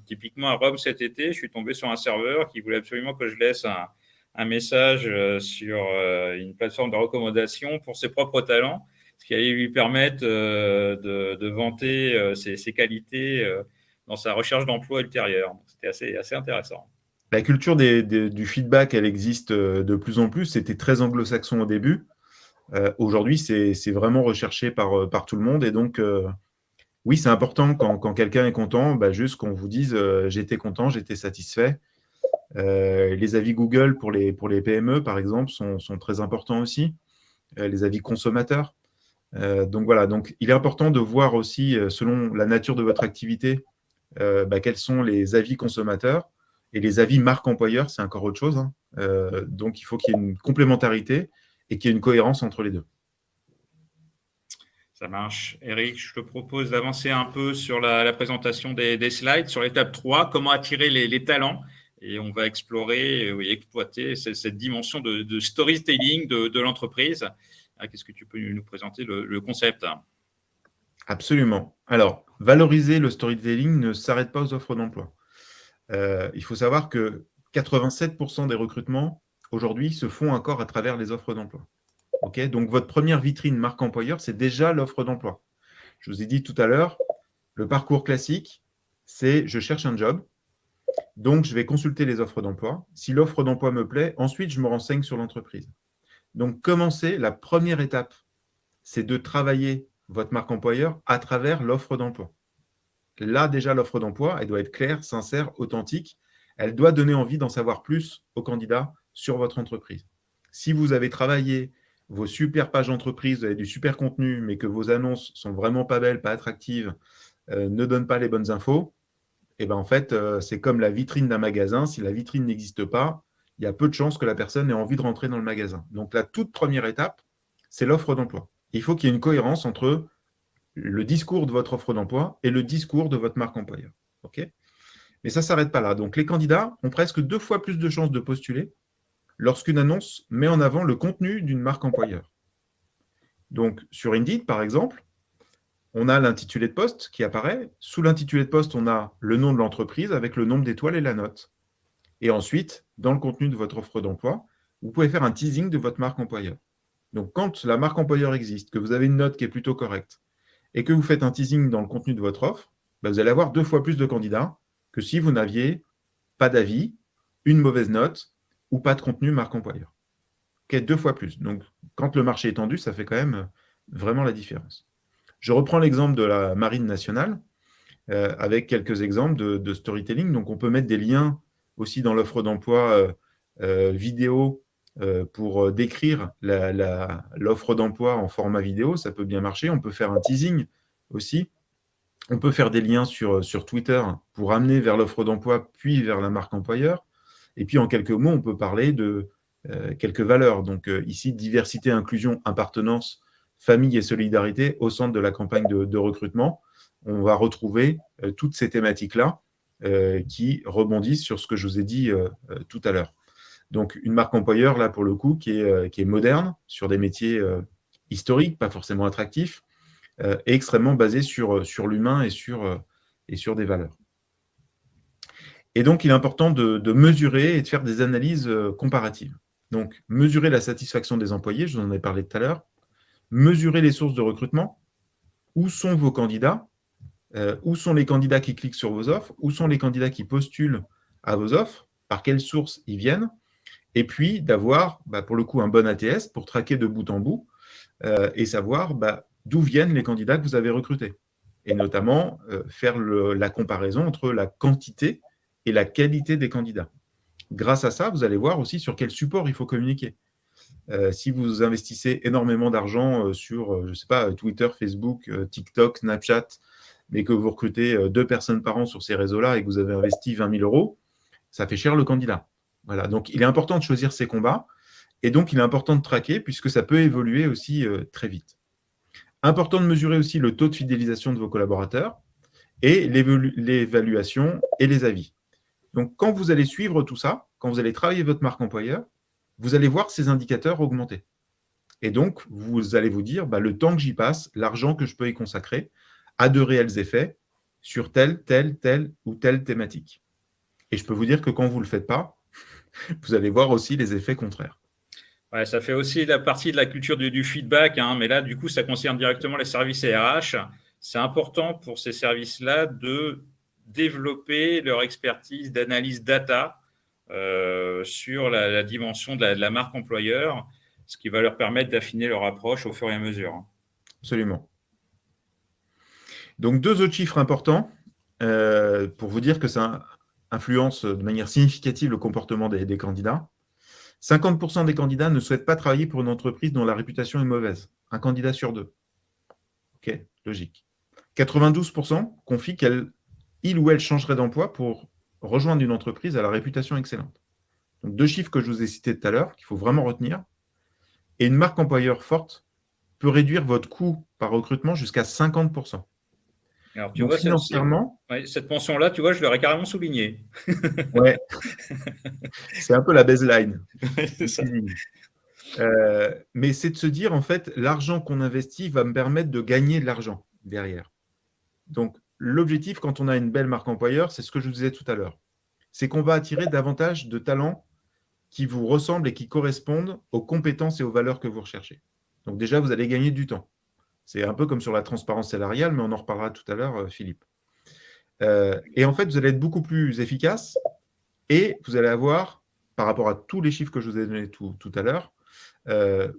Typiquement à Rome cet été, je suis tombé sur un serveur qui voulait absolument que je laisse un message sur une plateforme de recommandation pour ses propres talents, ce qui allait lui permettre de vanter ses qualités dans sa recherche d'emploi ultérieure. C'était assez intéressant. La culture du feedback, elle existe de plus en plus. C'était très anglo-saxon au début. Aujourd'hui, c'est vraiment recherché par tout le monde. Et donc, oui, c'est important quand quelqu'un est content, juste qu'on vous dise j'étais content, j'étais satisfait. Les avis Google pour les PME, par exemple, sont très importants aussi. Les avis consommateurs. Donc voilà, donc il est important de voir aussi, selon la nature de votre activité, quels sont les avis consommateurs. Et les avis marque employeur, c'est encore autre chose. Donc, il faut qu'il y ait une complémentarité et qu'il y ait une cohérence entre les deux. Ça marche. Eric, je te propose d'avancer un peu sur la présentation des slides, sur l'étape 3, comment attirer les talents. Et on va explorer et exploiter cette dimension de storytelling de l'entreprise. Qu'est-ce que tu peux nous présenter le concept? Absolument. Alors, valoriser le storytelling ne s'arrête pas aux offres d'emploi. Il faut savoir que 87% des recrutements aujourd'hui se font encore à travers les offres d'emploi. Okay, donc, votre première vitrine marque employeur, c'est déjà l'offre d'emploi. Je vous ai dit tout à l'heure, le parcours classique, c'est je cherche un job, donc je vais consulter les offres d'emploi. Si l'offre d'emploi me plaît, ensuite, je me renseigne sur l'entreprise. Donc, commencer, la première étape, c'est de travailler votre marque employeur à travers l'offre d'emploi. Là, déjà, l'offre d'emploi, elle doit être claire, sincère, authentique. Elle doit donner envie d'en savoir plus aux candidats sur votre entreprise. Si vous avez travaillé vos super pages d'entreprise, vous avez du super contenu, mais que vos annonces sont vraiment pas belles, pas attractives, ne donnent pas les bonnes infos, et en fait, c'est comme la vitrine d'un magasin. Si la vitrine n'existe pas, il y a peu de chances que la personne ait envie de rentrer dans le magasin. Donc, la toute première étape, c'est l'offre d'emploi. Il faut qu'il y ait une cohérence entre le discours de votre offre d'emploi et le discours de votre marque employeur. Okay, mais ça ne s'arrête pas là. Donc, les candidats ont presque 2 fois plus de chances de postuler lorsqu'une annonce met en avant le contenu d'une marque employeur. Donc, sur Indeed, par exemple, on a l'intitulé de poste qui apparaît. Sous l'intitulé de poste, on a le nom de l'entreprise avec le nombre d'étoiles et la note. Et ensuite, dans le contenu de votre offre d'emploi, vous pouvez faire un teasing de votre marque employeur. Donc, quand la marque employeur existe, que vous avez une note qui est plutôt correcte, et que vous faites un teasing dans le contenu de votre offre, vous allez avoir 2 fois plus de candidats que si vous n'aviez pas d'avis, une mauvaise note ou pas de contenu marque employeur. 2 fois plus. Donc, quand le marché est tendu, ça fait quand même vraiment la différence. Je reprends l'exemple de la Marine nationale avec quelques exemples de storytelling. Donc, on peut mettre des liens aussi dans l'offre d'emploi vidéo pour décrire l'offre d'emploi en format vidéo. Ça peut bien marcher. On peut faire un teasing aussi. On peut faire des liens sur Twitter pour amener vers l'offre d'emploi, puis vers la marque employeur. Et puis, en quelques mots, on peut parler de quelques valeurs. Donc, ici, diversité, inclusion, appartenance, famille et solidarité au centre de la campagne de recrutement. On va retrouver toutes ces thématiques-là qui rebondissent sur ce que je vous ai dit tout à l'heure. Donc, une marque employeur, là, pour le coup, qui est moderne, sur des métiers historiques, pas forcément attractifs, et extrêmement basée sur l'humain et sur des valeurs. Et donc, il est important de mesurer et de faire des analyses comparatives. Donc, mesurer la satisfaction des employés, je vous en ai parlé tout à l'heure, mesurer les sources de recrutement, où sont vos candidats, où sont les candidats qui cliquent sur vos offres, où sont les candidats qui postulent à vos offres, par quelles sources ils viennent, et puis d'avoir, pour le coup, un bon ATS pour traquer de bout en bout et savoir d'où viennent les candidats que vous avez recrutés. Et notamment, faire la comparaison entre la quantité et la qualité des candidats. Grâce à ça, vous allez voir aussi sur quel support il faut communiquer. Si vous investissez énormément d'argent sur, je sais pas, Twitter, Facebook, TikTok, Snapchat, mais que vous recrutez 2 personnes par an sur ces réseaux-là et que vous avez investi 20 000 €, ça fait cher le candidat. Voilà. Donc, il est important de choisir ses combats et donc, il est important de traquer puisque ça peut évoluer aussi très vite. Important de mesurer aussi le taux de fidélisation de vos collaborateurs et l'évaluation et les avis. Donc, quand vous allez suivre tout ça, quand vous allez travailler votre marque employeur, vous allez voir ces indicateurs augmenter. Et donc, vous allez vous dire, le temps que j'y passe, l'argent que je peux y consacrer, a de réels effets sur telle ou telle thématique. Et je peux vous dire que quand vous ne le faites pas, vous allez voir aussi les effets contraires. Ouais, ça fait aussi la partie de la culture du feedback, mais là, du coup, ça concerne directement les services RH. C'est important pour ces services-là de développer leur expertise d'analyse data sur la dimension de la marque employeur, ce qui va leur permettre d'affiner leur approche au fur et à mesure. Absolument. Donc, 2 autres chiffres importants pour vous dire que ça influence de manière significative le comportement des candidats. 50% des candidats ne souhaitent pas travailler pour une entreprise dont la réputation est mauvaise. Un candidat sur 2. Ok, logique. 92% confient qu'il ou elle changerait d'emploi pour rejoindre une entreprise à la réputation excellente. Donc, 2 chiffres que je vous ai cités tout à l'heure, qu'il faut vraiment retenir. Et une marque employeur forte peut réduire votre coût par recrutement jusqu'à 50%. Alors, tu donc, vois, financièrement, cette mention-là, tu vois, je l'aurais carrément souligné. Ouais, c'est un peu la baseline. C'est ça. Mais c'est de se dire, en fait, l'argent qu'on investit va me permettre de gagner de l'argent derrière. Donc, l'objectif, quand on a une belle marque employeur, c'est ce que je vous disais tout à l'heure. C'est qu'on va attirer davantage de talents qui vous ressemblent et qui correspondent aux compétences et aux valeurs que vous recherchez. Donc déjà, vous allez gagner du temps. C'est un peu comme sur la transparence salariale, mais on en reparlera tout à l'heure, Philippe. Et en fait, vous allez être beaucoup plus efficace et vous allez avoir, par rapport à tous les chiffres que je vous ai donnés tout à l'heure,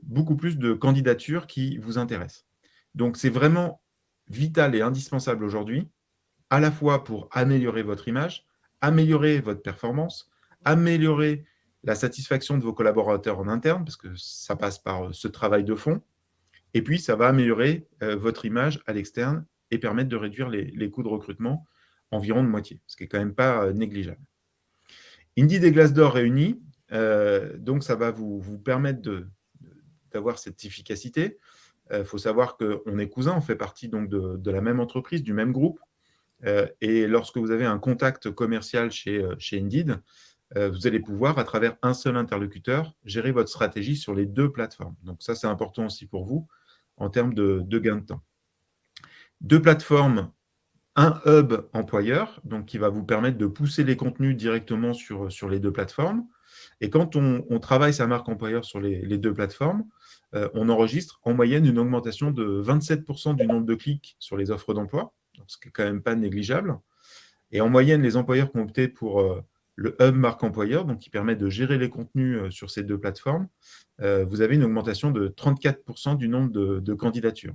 beaucoup plus de candidatures qui vous intéressent. Donc, c'est vraiment vital et indispensable aujourd'hui, à la fois pour améliorer votre image, améliorer votre performance, améliorer la satisfaction de vos collaborateurs en interne, parce que ça passe par ce travail de fond, et puis ça va améliorer votre image à l'externe et permettre de réduire les coûts de recrutement environ de moitié, ce qui n'est quand même pas négligeable. Indeed et Glassdoor réunis, donc ça va vous permettre d'avoir cette efficacité. Il faut savoir qu'on est cousins, on fait partie donc de la même entreprise, du même groupe. Et lorsque vous avez un contact commercial chez Indeed, vous allez pouvoir, à travers un seul interlocuteur, gérer votre stratégie sur les 2 plateformes. Donc ça, c'est important aussi pour vous en termes de gain de temps. 2 plateformes, un hub employeur, donc qui va vous permettre de pousser les contenus directement sur les 2 plateformes. Et quand on travaille sa marque employeur sur les 2 plateformes, on enregistre en moyenne une augmentation de 27% du nombre de clics sur les offres d'emploi, donc ce qui n'est quand même pas négligeable. Et en moyenne, les employeurs qui ont opté pour le hub marque employeur, donc qui permet de gérer les contenus sur ces 2 plateformes, vous avez une augmentation de 34% du nombre de candidatures.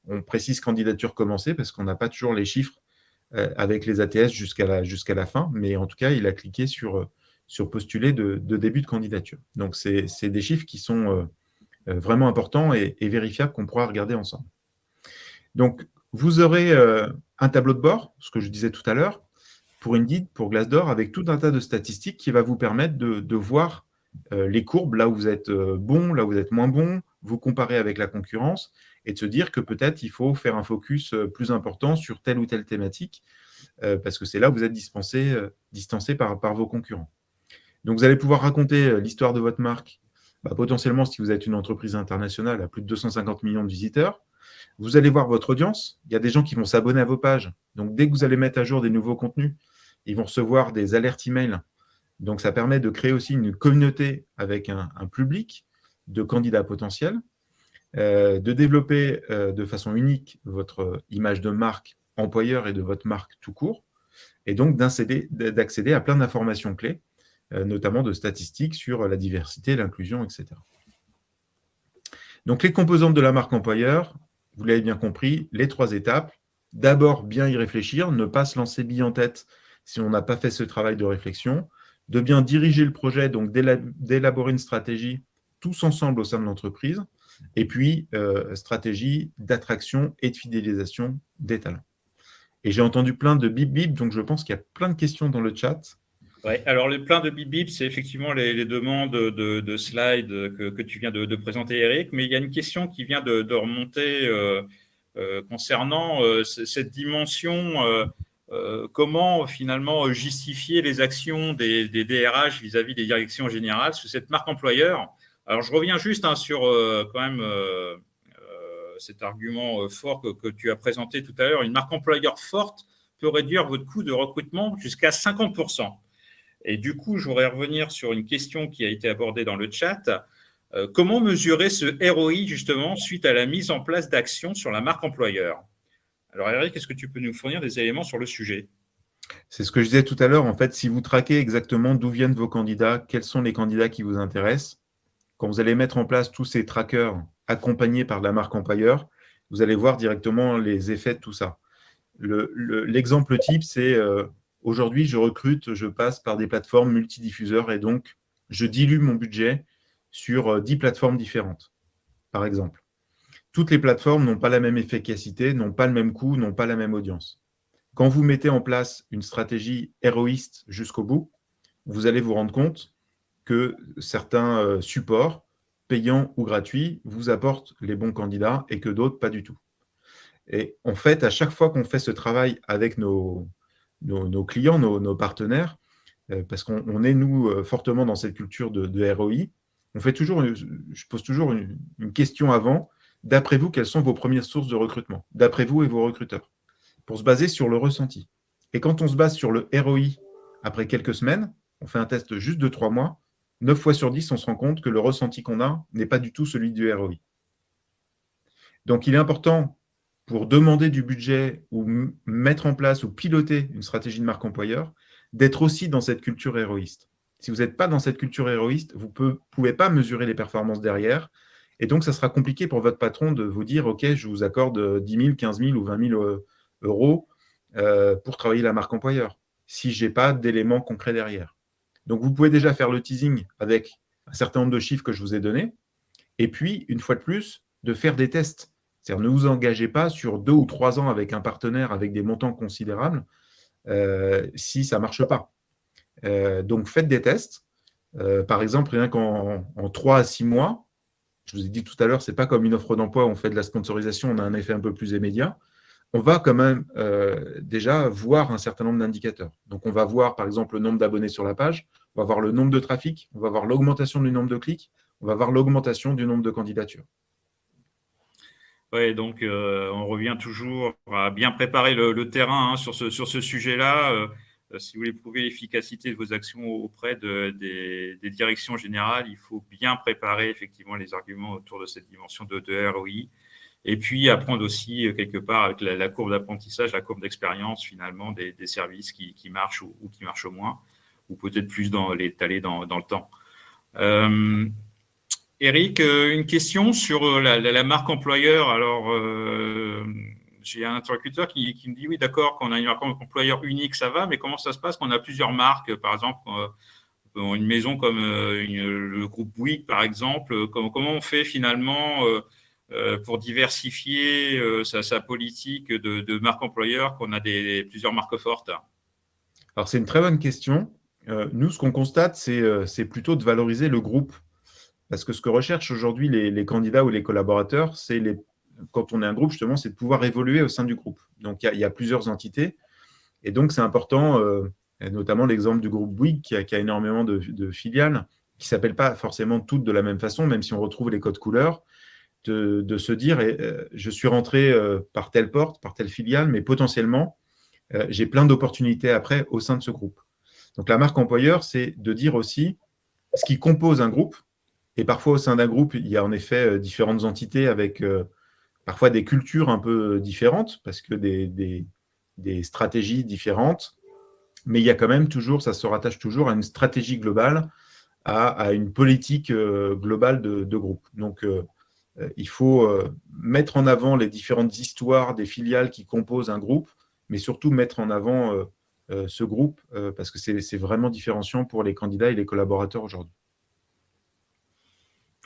On précise candidature commencée parce qu'on n'a pas toujours les chiffres avec les ATS jusqu'à la fin, mais en tout cas, il a cliqué sur postuler de début de candidature. Donc, c'est des chiffres qui sont vraiment importants et vérifiables qu'on pourra regarder ensemble. Donc, vous aurez un tableau de bord, ce que je disais tout à l'heure, pour Indeed, pour Glassdoor, avec tout un tas de statistiques qui va vous permettre de voir les courbes, là où vous êtes bon, là où vous êtes moins bon, vous comparer avec la concurrence et de se dire que peut-être il faut faire un focus plus important sur telle ou telle thématique parce que c'est là où vous êtes distancé par vos concurrents. Donc, vous allez pouvoir raconter l'histoire de votre marque, potentiellement si vous êtes une entreprise internationale à plus de 250 millions de visiteurs. Vous allez voir votre audience. Il y a des gens qui vont s'abonner à vos pages. Donc, dès que vous allez mettre à jour des nouveaux contenus, ils vont recevoir des alertes email. Donc, ça permet de créer aussi une communauté avec un public de candidats potentiels, de développer de façon unique votre image de marque employeur et de votre marque tout court, et donc d'accéder à plein d'informations clés, notamment de statistiques sur la diversité, l'inclusion, etc. Donc, les composantes de la marque employeur, vous l'avez bien compris, les 3 étapes. D'abord, bien y réfléchir, ne pas se lancer bille en tête si on n'a pas fait ce travail de réflexion, de bien diriger le projet, donc d'élaborer une stratégie tous ensemble au sein de l'entreprise, et puis stratégie d'attraction et de fidélisation des talents. Et j'ai entendu plein de bip-bip, donc je pense qu'il y a plein de questions dans le chat. Ouais, alors le plein de bip-bip, c'est effectivement les demandes de slides que tu viens de présenter, Eric, mais il y a une question qui vient de remonter concernant cette dimension, comment finalement justifier les actions des DRH vis-à-vis des directions générales sur cette marque employeur. Alors je reviens juste sur quand même cet argument fort que tu as présenté tout à l'heure. Une marque employeur forte peut réduire votre coût de recrutement jusqu'à 50%. Et du coup, je voudrais revenir sur une question qui a été abordée dans le chat. Comment mesurer ce ROI justement suite à la mise en place d'actions sur la marque employeur? Alors Eric, est-ce que tu peux nous fournir des éléments sur le sujet? C'est ce que je disais tout à l'heure. En fait, si vous traquez exactement d'où viennent vos candidats, quels sont les candidats qui vous intéressent, quand vous allez mettre en place tous ces trackers accompagnés par la marque employeur, vous allez voir directement les effets de tout ça. L'exemple type, c'est aujourd'hui, je recrute, je passe par des plateformes multidiffuseurs et donc je dilue mon budget sur 10 plateformes différentes, par exemple. Toutes les plateformes n'ont pas la même efficacité, n'ont pas le même coût, n'ont pas la même audience. Quand vous mettez en place une stratégie héroïste jusqu'au bout, vous allez vous rendre compte que certains supports, payants ou gratuits, vous apportent les bons candidats et que d'autres, pas du tout. Et en fait, à chaque fois qu'on fait ce travail avec nos clients, nos partenaires, parce qu'on est, nous, fortement dans cette culture de ROI, je pose toujours une question avant. D'après vous, quelles sont vos premières sources de recrutement? D'après vous et vos recruteurs, pour se baser sur le ressenti. Et quand on se base sur le ROI, après quelques semaines, on fait un test juste de 3 mois, 9 fois sur 10, on se rend compte que le ressenti qu'on a n'est pas du tout celui du ROI. Donc, il est important, pour demander du budget ou mettre en place ou piloter une stratégie de marque employeur, d'être aussi dans cette culture héroïste. Si vous n'êtes pas dans cette culture héroïste, vous ne pouvez pas mesurer les performances derrière. Et donc, ça sera compliqué pour votre patron de vous dire « Ok, je vous accorde 10 000, 15 000 ou 20 000 euros pour travailler la marque employeur » si je n'ai pas d'éléments concrets derrière. Donc, vous pouvez déjà faire le teasing avec un certain nombre de chiffres que je vous ai donnés. Et puis, une fois de plus, de faire des tests. C'est-à-dire, ne vous engagez pas sur 2 ou 3 ans avec un partenaire avec des montants considérables si ça ne marche pas. Donc, faites des tests. Par exemple, rien qu'en 3 à 6 mois, je vous ai dit tout à l'heure, ce n'est pas comme une offre d'emploi où on fait de la sponsorisation, on a un effet un peu plus immédiat. on va quand même déjà voir un certain nombre d'indicateurs. Donc, on va voir, par exemple, le nombre d'abonnés sur la page, on va voir le nombre de trafic, on va voir l'augmentation du nombre de clics, on va voir l'augmentation du nombre de candidatures. Oui, donc on revient toujours à bien préparer le terrain sur ce sujet-là. Si vous voulez prouver l'efficacité de vos actions auprès des directions générales, il faut bien préparer effectivement les arguments autour de cette dimension de ROI. Et puis apprendre aussi quelque part avec la courbe d'apprentissage, la courbe d'expérience finalement des services qui marchent ou qui marchent moins, ou peut-être plus l'étaler dans le temps. Eric, une question sur la marque employeur. Alors, j'ai un interlocuteur qui me dit oui, d'accord, quand on a une marque employeur unique, ça va, mais comment ça se passe quand on a plusieurs marques, par exemple, une maison comme le groupe Bouygues, par exemple, comment on fait finalement pour diversifier sa politique de marque employeur quand on a plusieurs marques fortes? Alors, c'est une très bonne question. Nous, ce qu'on constate, c'est plutôt de valoriser le groupe. Parce que ce que recherchent aujourd'hui les candidats ou les collaborateurs, quand on est un groupe, justement, c'est de pouvoir évoluer au sein du groupe. Donc, il y a plusieurs entités. Et donc, c'est important, notamment l'exemple du groupe Bouygues, qui a énormément de filiales, qui ne s'appellent pas forcément toutes de la même façon, même si on retrouve les codes couleurs, de se dire, je suis rentré par telle porte, par telle filiale, mais potentiellement, j'ai plein d'opportunités après au sein de ce groupe. Donc, la marque employeur, c'est de dire aussi ce qui compose un groupe. Et parfois, au sein d'un groupe, il y a en effet différentes entités avec parfois des cultures un peu différentes, parce que des stratégies différentes. Mais il y a quand même toujours, ça se rattache toujours à une stratégie globale, à une politique globale de groupe. Donc, il faut mettre en avant les différentes histoires des filiales qui composent un groupe, mais surtout mettre en avant ce groupe, parce que c'est vraiment différenciant pour les candidats et les collaborateurs aujourd'hui.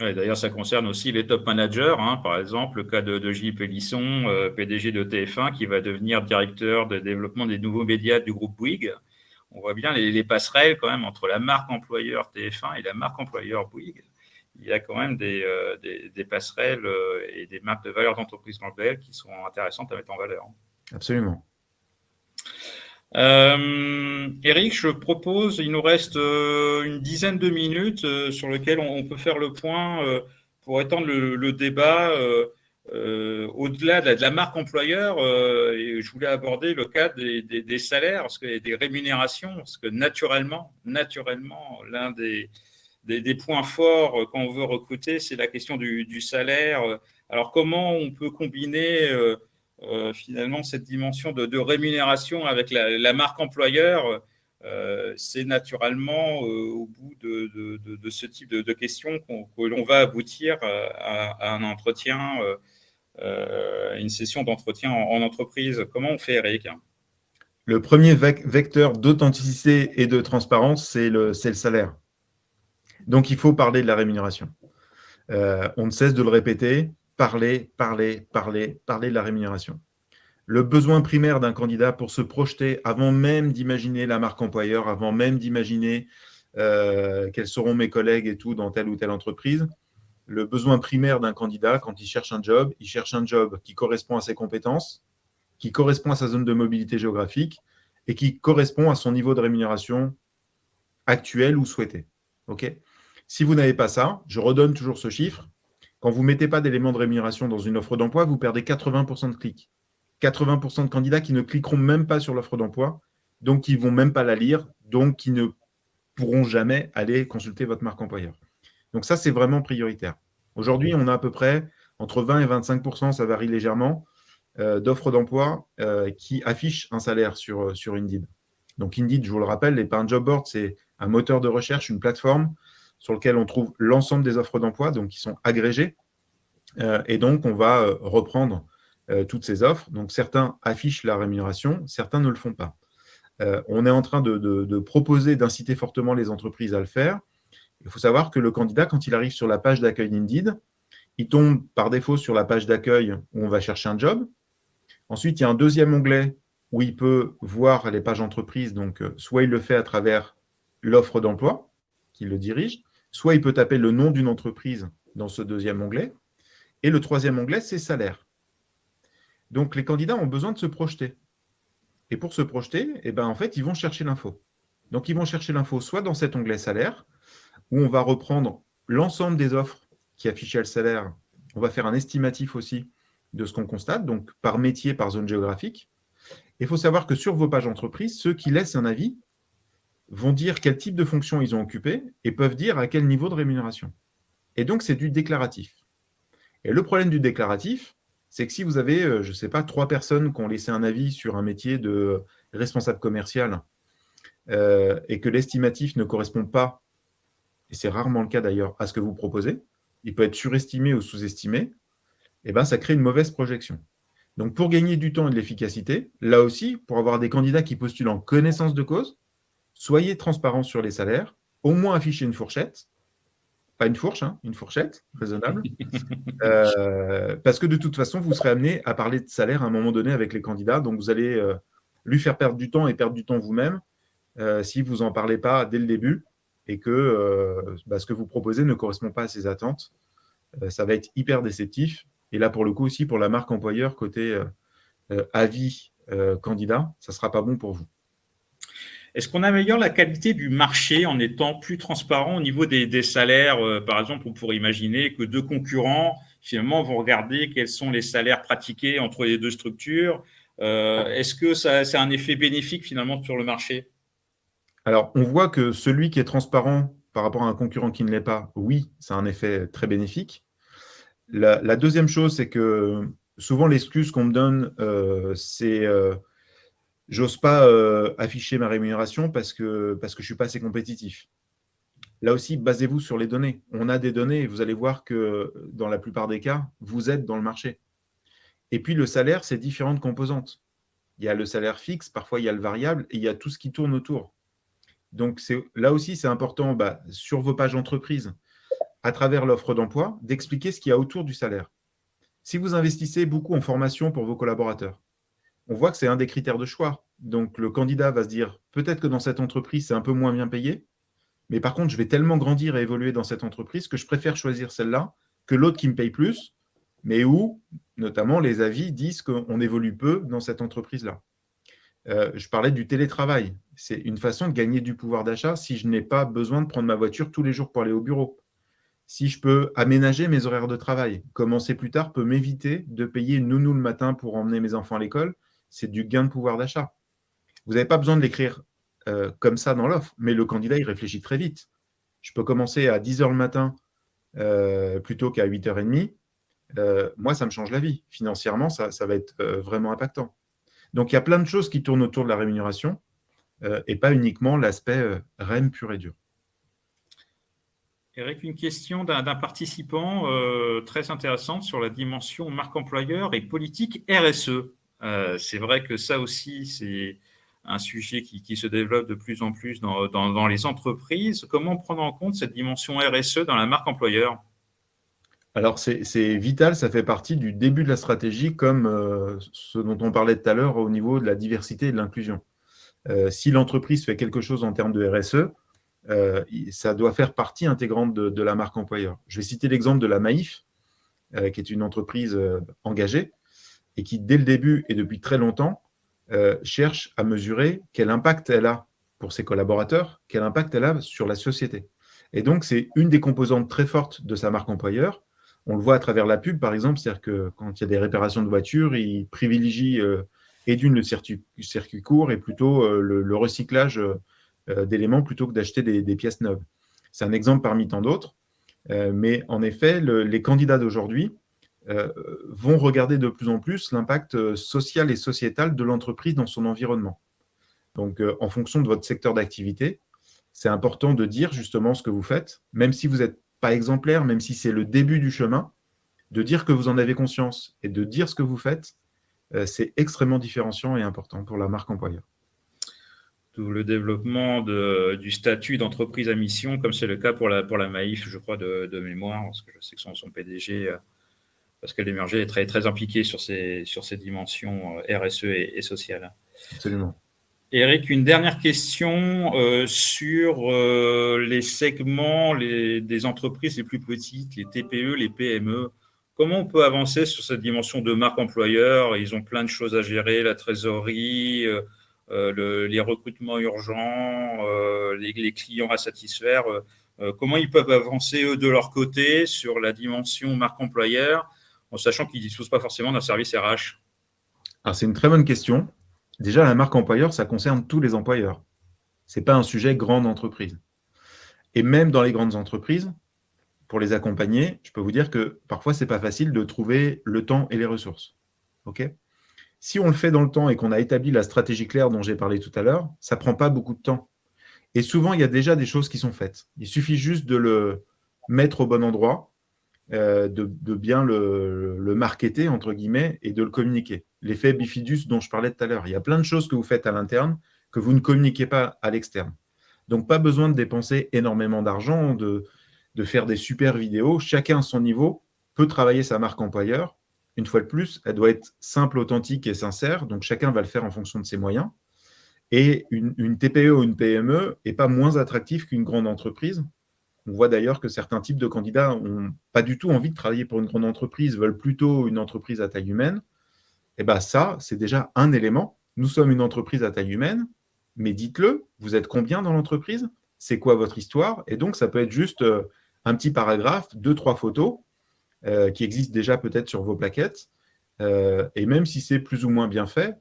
Ouais, d'ailleurs, ça concerne aussi les top managers. Par exemple, le cas de Gilles Pélisson, PDG de TF1, qui va devenir directeur de développement des nouveaux médias du groupe Bouygues. On voit bien les passerelles quand même entre la marque employeur TF1 et la marque employeur Bouygues. Il y a quand même des passerelles et des marques de valeur d'entreprise globale qui sont intéressantes à mettre en valeur. Absolument. Eric, je propose, il nous reste une dizaine de minutes sur lesquelles on peut faire le point pour étendre le débat au-delà de la marque employeur. Et je voulais aborder le cas des salaires, des rémunérations, parce que naturellement, l'un des points forts quand on veut recruter, c'est la question du salaire. Alors, comment on peut combiner finalement cette dimension de rémunération avec la marque employeur? C'est naturellement au bout de ce type de questions que l'on va aboutir à un entretien, une session d'entretien en entreprise. Comment on fait, Eric? Le premier vecteur d'authenticité et de transparence, c'est le salaire. Donc, il faut parler de la rémunération. On ne cesse de le répéter, parler de la rémunération. Le besoin primaire d'un candidat pour se projeter avant même d'imaginer la marque employeur, avant même d'imaginer quels seront mes collègues et tout dans telle ou telle entreprise, le besoin primaire d'un candidat, quand il cherche un job qui correspond à ses compétences, qui correspond à sa zone de mobilité géographique et qui correspond à son niveau de rémunération actuel ou souhaité. Okay ? Si vous n'avez pas ça, je redonne toujours ce chiffre, quand vous ne mettez pas d'éléments de rémunération dans une offre d'emploi, vous perdez 80% de clics. 80% de candidats qui ne cliqueront même pas sur l'offre d'emploi, donc qui ne vont même pas la lire, donc qui ne pourront jamais aller consulter votre marque employeur. Donc ça, c'est vraiment prioritaire. Aujourd'hui, on a à peu près entre 20 et 25%, ça varie légèrement, d'offres d'emploi qui affichent un salaire sur Indeed. Donc Indeed, je vous le rappelle, n'est pas un job board, c'est un moteur de recherche, une plateforme sur lequel on trouve l'ensemble des offres d'emploi, donc qui sont agrégées. Et donc, on va reprendre toutes ces offres. Donc, certains affichent la rémunération, certains ne le font pas. On est en train de proposer, d'inciter fortement les entreprises à le faire. Il faut savoir que le candidat, quand il arrive sur la page d'accueil d'Indeed, il tombe par défaut sur la page d'accueil où on va chercher un job. Ensuite, il y a un deuxième onglet où il peut voir les pages entreprises. Donc, soit il le fait à travers l'offre d'emploi qui le dirige, soit il peut taper le nom d'une entreprise dans ce deuxième onglet. Et le troisième onglet, c'est salaire. Donc, les candidats ont besoin de se projeter. Et pour se projeter, en fait, ils vont chercher l'info. Donc, ils vont chercher l'info soit dans cet onglet salaire, où on va reprendre l'ensemble des offres qui affichaient le salaire. On va faire un estimatif aussi de ce qu'on constate, donc par métier, par zone géographique. Il faut savoir que sur vos pages entreprises, ceux qui laissent un avis vont dire quel type de fonction ils ont occupé et peuvent dire à quel niveau de rémunération. Et donc, c'est du déclaratif. Et le problème du déclaratif, c'est que si vous avez, je ne sais pas, 3 personnes qui ont laissé un avis sur un métier de responsable commercial et que l'estimatif ne correspond pas, et c'est rarement le cas d'ailleurs, à ce que vous proposez, il peut être surestimé ou sous-estimé, ça crée une mauvaise projection. Donc, pour gagner du temps et de l'efficacité, là aussi, pour avoir des candidats qui postulent en connaissance de cause, soyez transparents sur les salaires, au moins affichez une fourchette, pas une fourche, hein, une fourchette raisonnable, parce que de toute façon, vous serez amené à parler de salaire à un moment donné avec les candidats, donc vous allez lui faire perdre du temps et perdre du temps vous-même si vous n'en parlez pas dès le début et que ce que vous proposez ne correspond pas à ses attentes. Ça va être hyper déceptif. Et là, pour le coup aussi, pour la marque employeur, côté avis candidat, ça ne sera pas bon pour vous. Est-ce qu'on améliore la qualité du marché en étant plus transparent au niveau des salaires? Par exemple, on pourrait imaginer que 2 concurrents, finalement, vont regarder quels sont les salaires pratiqués entre les 2 structures. Est-ce que c'est un effet bénéfique, finalement, sur le marché? Alors, on voit que celui qui est transparent par rapport à un concurrent qui ne l'est pas, oui, c'est un effet très bénéfique. La deuxième chose, c'est que souvent, l'excuse qu'on me donne, c'est j'ose pas afficher ma rémunération parce que je ne suis pas assez compétitif. Là aussi, basez-vous sur les données. On a des données et vous allez voir que dans la plupart des cas, vous êtes dans le marché. Et puis, le salaire, c'est différentes composantes. Il y a le salaire fixe, parfois il y a le variable et il y a tout ce qui tourne autour. Donc, là aussi, c'est important sur vos pages entreprises, à travers l'offre d'emploi, d'expliquer ce qu'il y a autour du salaire. Si vous investissez beaucoup en formation pour vos collaborateurs, on voit que c'est un des critères de choix. Donc, le candidat va se dire, peut-être que dans cette entreprise, c'est un peu moins bien payé, mais par contre, je vais tellement grandir et évoluer dans cette entreprise que je préfère choisir celle-là que l'autre qui me paye plus, mais où, notamment, les avis disent qu'on évolue peu dans cette entreprise-là. Je parlais du télétravail. C'est une façon de gagner du pouvoir d'achat si je n'ai pas besoin de prendre ma voiture tous les jours pour aller au bureau. Si je peux aménager mes horaires de travail, commencer plus tard peut m'éviter de payer une nounou le matin pour emmener mes enfants à l'école. C'est du gain de pouvoir d'achat. Vous n'avez pas besoin de l'écrire comme ça dans l'offre, mais le candidat, il réfléchit très vite. Je peux commencer à 10 h le matin plutôt qu'à 8 h 30. Moi, ça me change la vie. Financièrement, ça va être vraiment impactant. Donc, il y a plein de choses qui tournent autour de la rémunération et pas uniquement l'aspect REM pur et dur. Eric, une question d'un participant très intéressante sur la dimension marque employeur et politique RSE. C'est vrai que ça aussi, c'est un sujet qui se développe de plus en plus dans les entreprises. Comment prendre en compte cette dimension RSE dans la marque employeur? Alors, c'est vital, ça fait partie du début de la stratégie, comme ce dont on parlait tout à l'heure au niveau de la diversité et de l'inclusion. Si l'entreprise fait quelque chose en termes de RSE, ça doit faire partie intégrante de la marque employeur. Je vais citer l'exemple de la Maïf, qui est une entreprise engagée et qui, dès le début et depuis très longtemps, cherche à mesurer quel impact elle a pour ses collaborateurs, quel impact elle a sur la société. Et donc, c'est une des composantes très fortes de sa marque employeur. On le voit à travers la pub, par exemple, c'est-à-dire que quand il y a des réparations de voitures, ils privilégient et d'une le circuit court et plutôt le recyclage d'éléments plutôt que d'acheter des pièces neuves. C'est un exemple parmi tant d'autres. Mais en effet, les candidats d'aujourd'hui vont regarder de plus en plus l'impact social et sociétal de l'entreprise dans son environnement. Donc, en fonction de votre secteur d'activité, c'est important de dire justement ce que vous faites, même si vous n'êtes pas exemplaire, même si c'est le début du chemin, de dire que vous en avez conscience et de dire ce que vous faites, c'est extrêmement différenciant et important pour la marque employeur. Tout le développement du statut d'entreprise à mission, comme c'est le cas pour la Maïf, je crois, de mémoire, parce que je sais que son PDG, Pascal Desmurger, est très, très impliqué sur ces dimensions RSE et sociales. Absolument. Eric, une dernière question sur les segments des entreprises les plus petites, les TPE, les PME. comment on peut avancer sur cette dimension de marque employeur? Ils ont plein de choses à gérer, la trésorerie, les recrutements urgents, les clients à satisfaire. Comment ils peuvent avancer, eux, de leur côté, sur la dimension marque employeur, en sachant qu'ils ne disposent pas forcément d'un service RH? Alors, c'est une très bonne question. Déjà, la marque employeur, ça concerne tous les employeurs. Ce n'est pas un sujet grande entreprise. Et même dans les grandes entreprises, pour les accompagner, je peux vous dire que parfois, ce n'est pas facile de trouver le temps et les ressources. OK ? Si on le fait dans le temps et qu'on a établi la stratégie claire dont j'ai parlé tout à l'heure, ça ne prend pas beaucoup de temps. Et souvent, il y a déjà des choses qui sont faites. Il suffit juste de le mettre au bon endroit, de bien le marketer, entre guillemets, et de le communiquer. L'effet bifidus dont je parlais tout à l'heure. Il y a plein de choses que vous faites à l'interne que vous ne communiquez pas à l'externe. Donc, pas besoin de dépenser énormément d'argent, de faire des super vidéos. Chacun à son niveau peut travailler sa marque employeur. Une fois de plus, elle doit être simple, authentique et sincère. Donc, chacun va le faire en fonction de ses moyens. Et une TPE ou une PME n'est pas moins attractive qu'une grande entreprise. On voit d'ailleurs que certains types de candidats n'ont pas du tout envie de travailler pour une grande entreprise, veulent plutôt une entreprise à taille humaine. Et bien ça, c'est déjà un élément. Nous sommes une entreprise à taille humaine, mais dites-le, vous êtes combien dans l'entreprise? C'est quoi votre histoire? Et donc, ça peut être juste un petit paragraphe, 2-3 photos qui existent déjà peut-être sur vos plaquettes. Et même si c'est plus ou moins bien fait,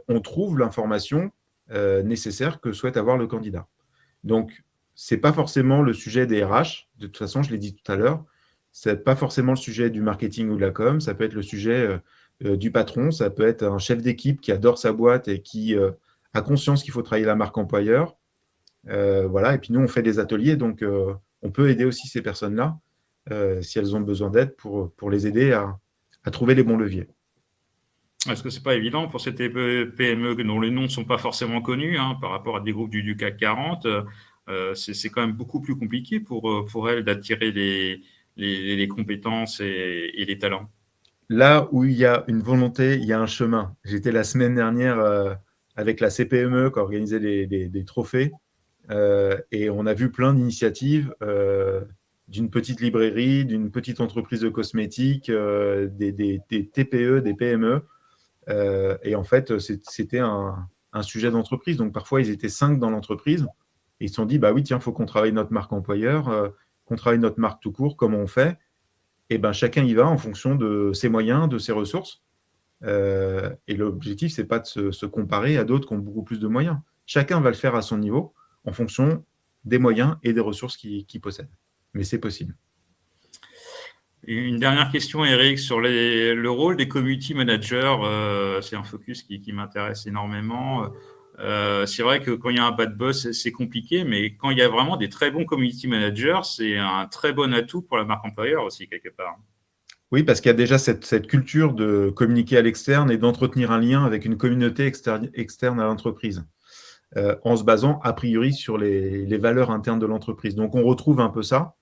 on trouve l'information nécessaire que souhaite avoir le candidat. Donc, ce n'est pas forcément le sujet des RH. De toute façon, je l'ai dit tout à l'heure, ce n'est pas forcément le sujet du marketing ou de la com. Ça peut être le sujet du patron. Ça peut être un chef d'équipe qui adore sa boîte et qui a conscience qu'il faut travailler la marque employeur. Voilà. Et puis, nous, on fait des ateliers. Donc, on peut aider aussi ces personnes-là si elles ont besoin d'aide pour les aider à trouver les bons leviers. Est-ce que ce n'est pas évident pour ces PME dont les noms ne sont pas forcément connus par rapport à des groupes du CAC 40? C'est quand même beaucoup plus compliqué pour elles d'attirer les compétences et les talents. Là où il y a une volonté, il y a un chemin. J'étais la semaine dernière avec la CPME qui organisait des trophées et on a vu plein d'initiatives d'une petite librairie, d'une petite entreprise de cosmétiques, des TPE, des PME. Et en fait, c'était un sujet d'entreprise. Donc, parfois, ils étaient 5 dans l'entreprise. Et ils se sont dit, bah oui, tiens, il faut qu'on travaille notre marque employeur, qu'on travaille notre marque tout court, comment on fait. Et ben, chacun y va en fonction de ses moyens, de ses ressources. Et l'objectif, ce n'est pas de se comparer à d'autres qui ont beaucoup plus de moyens. Chacun va le faire à son niveau en fonction des moyens et des ressources qu'il possède. Mais c'est possible. Une dernière question, Eric, sur le rôle des community managers. C'est un focus qui m'intéresse énormément. C'est vrai que quand il y a un bad boss, c'est compliqué, mais quand il y a vraiment des très bons community managers, c'est un très bon atout pour la marque employeur aussi, quelque part. Oui, parce qu'il y a déjà cette culture de communiquer à l'externe et d'entretenir un lien avec une communauté externe à l'entreprise, en se basant a priori sur les valeurs internes de l'entreprise. Donc, on retrouve un peu ça.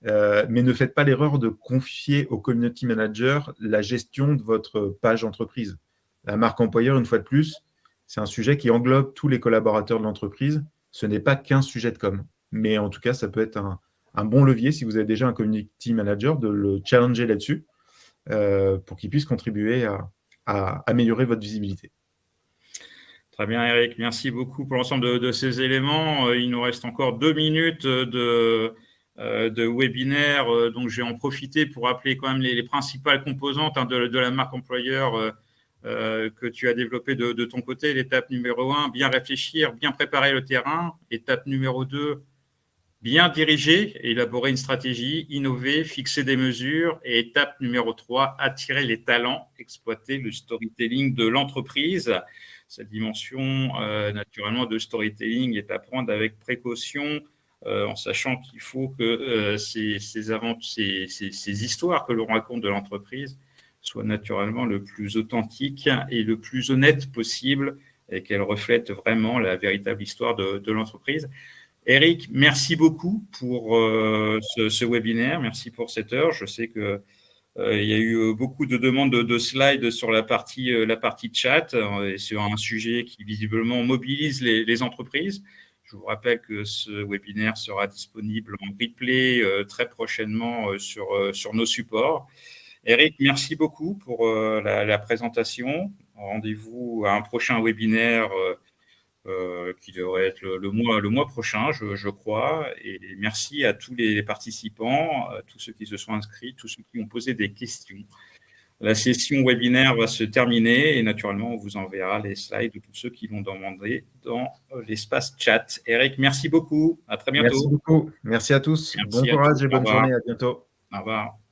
Mais ne faites pas l'erreur de confier au community manager la gestion de votre page entreprise. La marque employeur, une fois de plus, c'est un sujet qui englobe tous les collaborateurs de l'entreprise. Ce n'est pas qu'un sujet de com. Mais en tout cas, ça peut être un bon levier, si vous avez déjà un community manager, de le challenger là-dessus pour qu'il puisse contribuer à améliorer votre visibilité. Très bien, Eric. Merci beaucoup pour l'ensemble de ces éléments. Il nous reste encore 2 minutes de webinaire, donc je vais en profiter pour rappeler quand même les principales composantes de la marque employeur que tu as développée de ton côté. L'étape numéro 1, bien réfléchir, bien préparer le terrain. Étape numéro 2, bien diriger, élaborer une stratégie, innover, fixer des mesures. Et étape numéro 3, attirer les talents, exploiter le storytelling de l'entreprise. Cette dimension, naturellement, de storytelling est à prendre avec précaution, en sachant qu'il faut que ces histoires que l'on raconte de l'entreprise soient naturellement le plus authentiques et le plus honnêtes possible et qu'elles reflètent vraiment la véritable histoire de l'entreprise. Eric, merci beaucoup pour ce webinaire. Merci pour cette heure. Je sais que il y a eu beaucoup de demandes de slides sur la partie chat et sur un sujet qui visiblement mobilise les entreprises. Je vous rappelle que ce webinaire sera disponible en replay très prochainement sur nos supports. Eric, merci beaucoup pour la présentation. Rendez-vous à un prochain webinaire qui devrait être le mois prochain, je crois. Et merci à tous les participants, à tous ceux qui se sont inscrits, tous ceux qui ont posé des questions. La session webinaire va se terminer et naturellement, on vous enverra les slides de tous ceux qui l'ont demandé dans l'espace chat. Eric, merci beaucoup. À très bientôt. Merci beaucoup. Merci à tous. Merci Bon à courage tous. et Au bonne revoir. journée. À bientôt. Au revoir.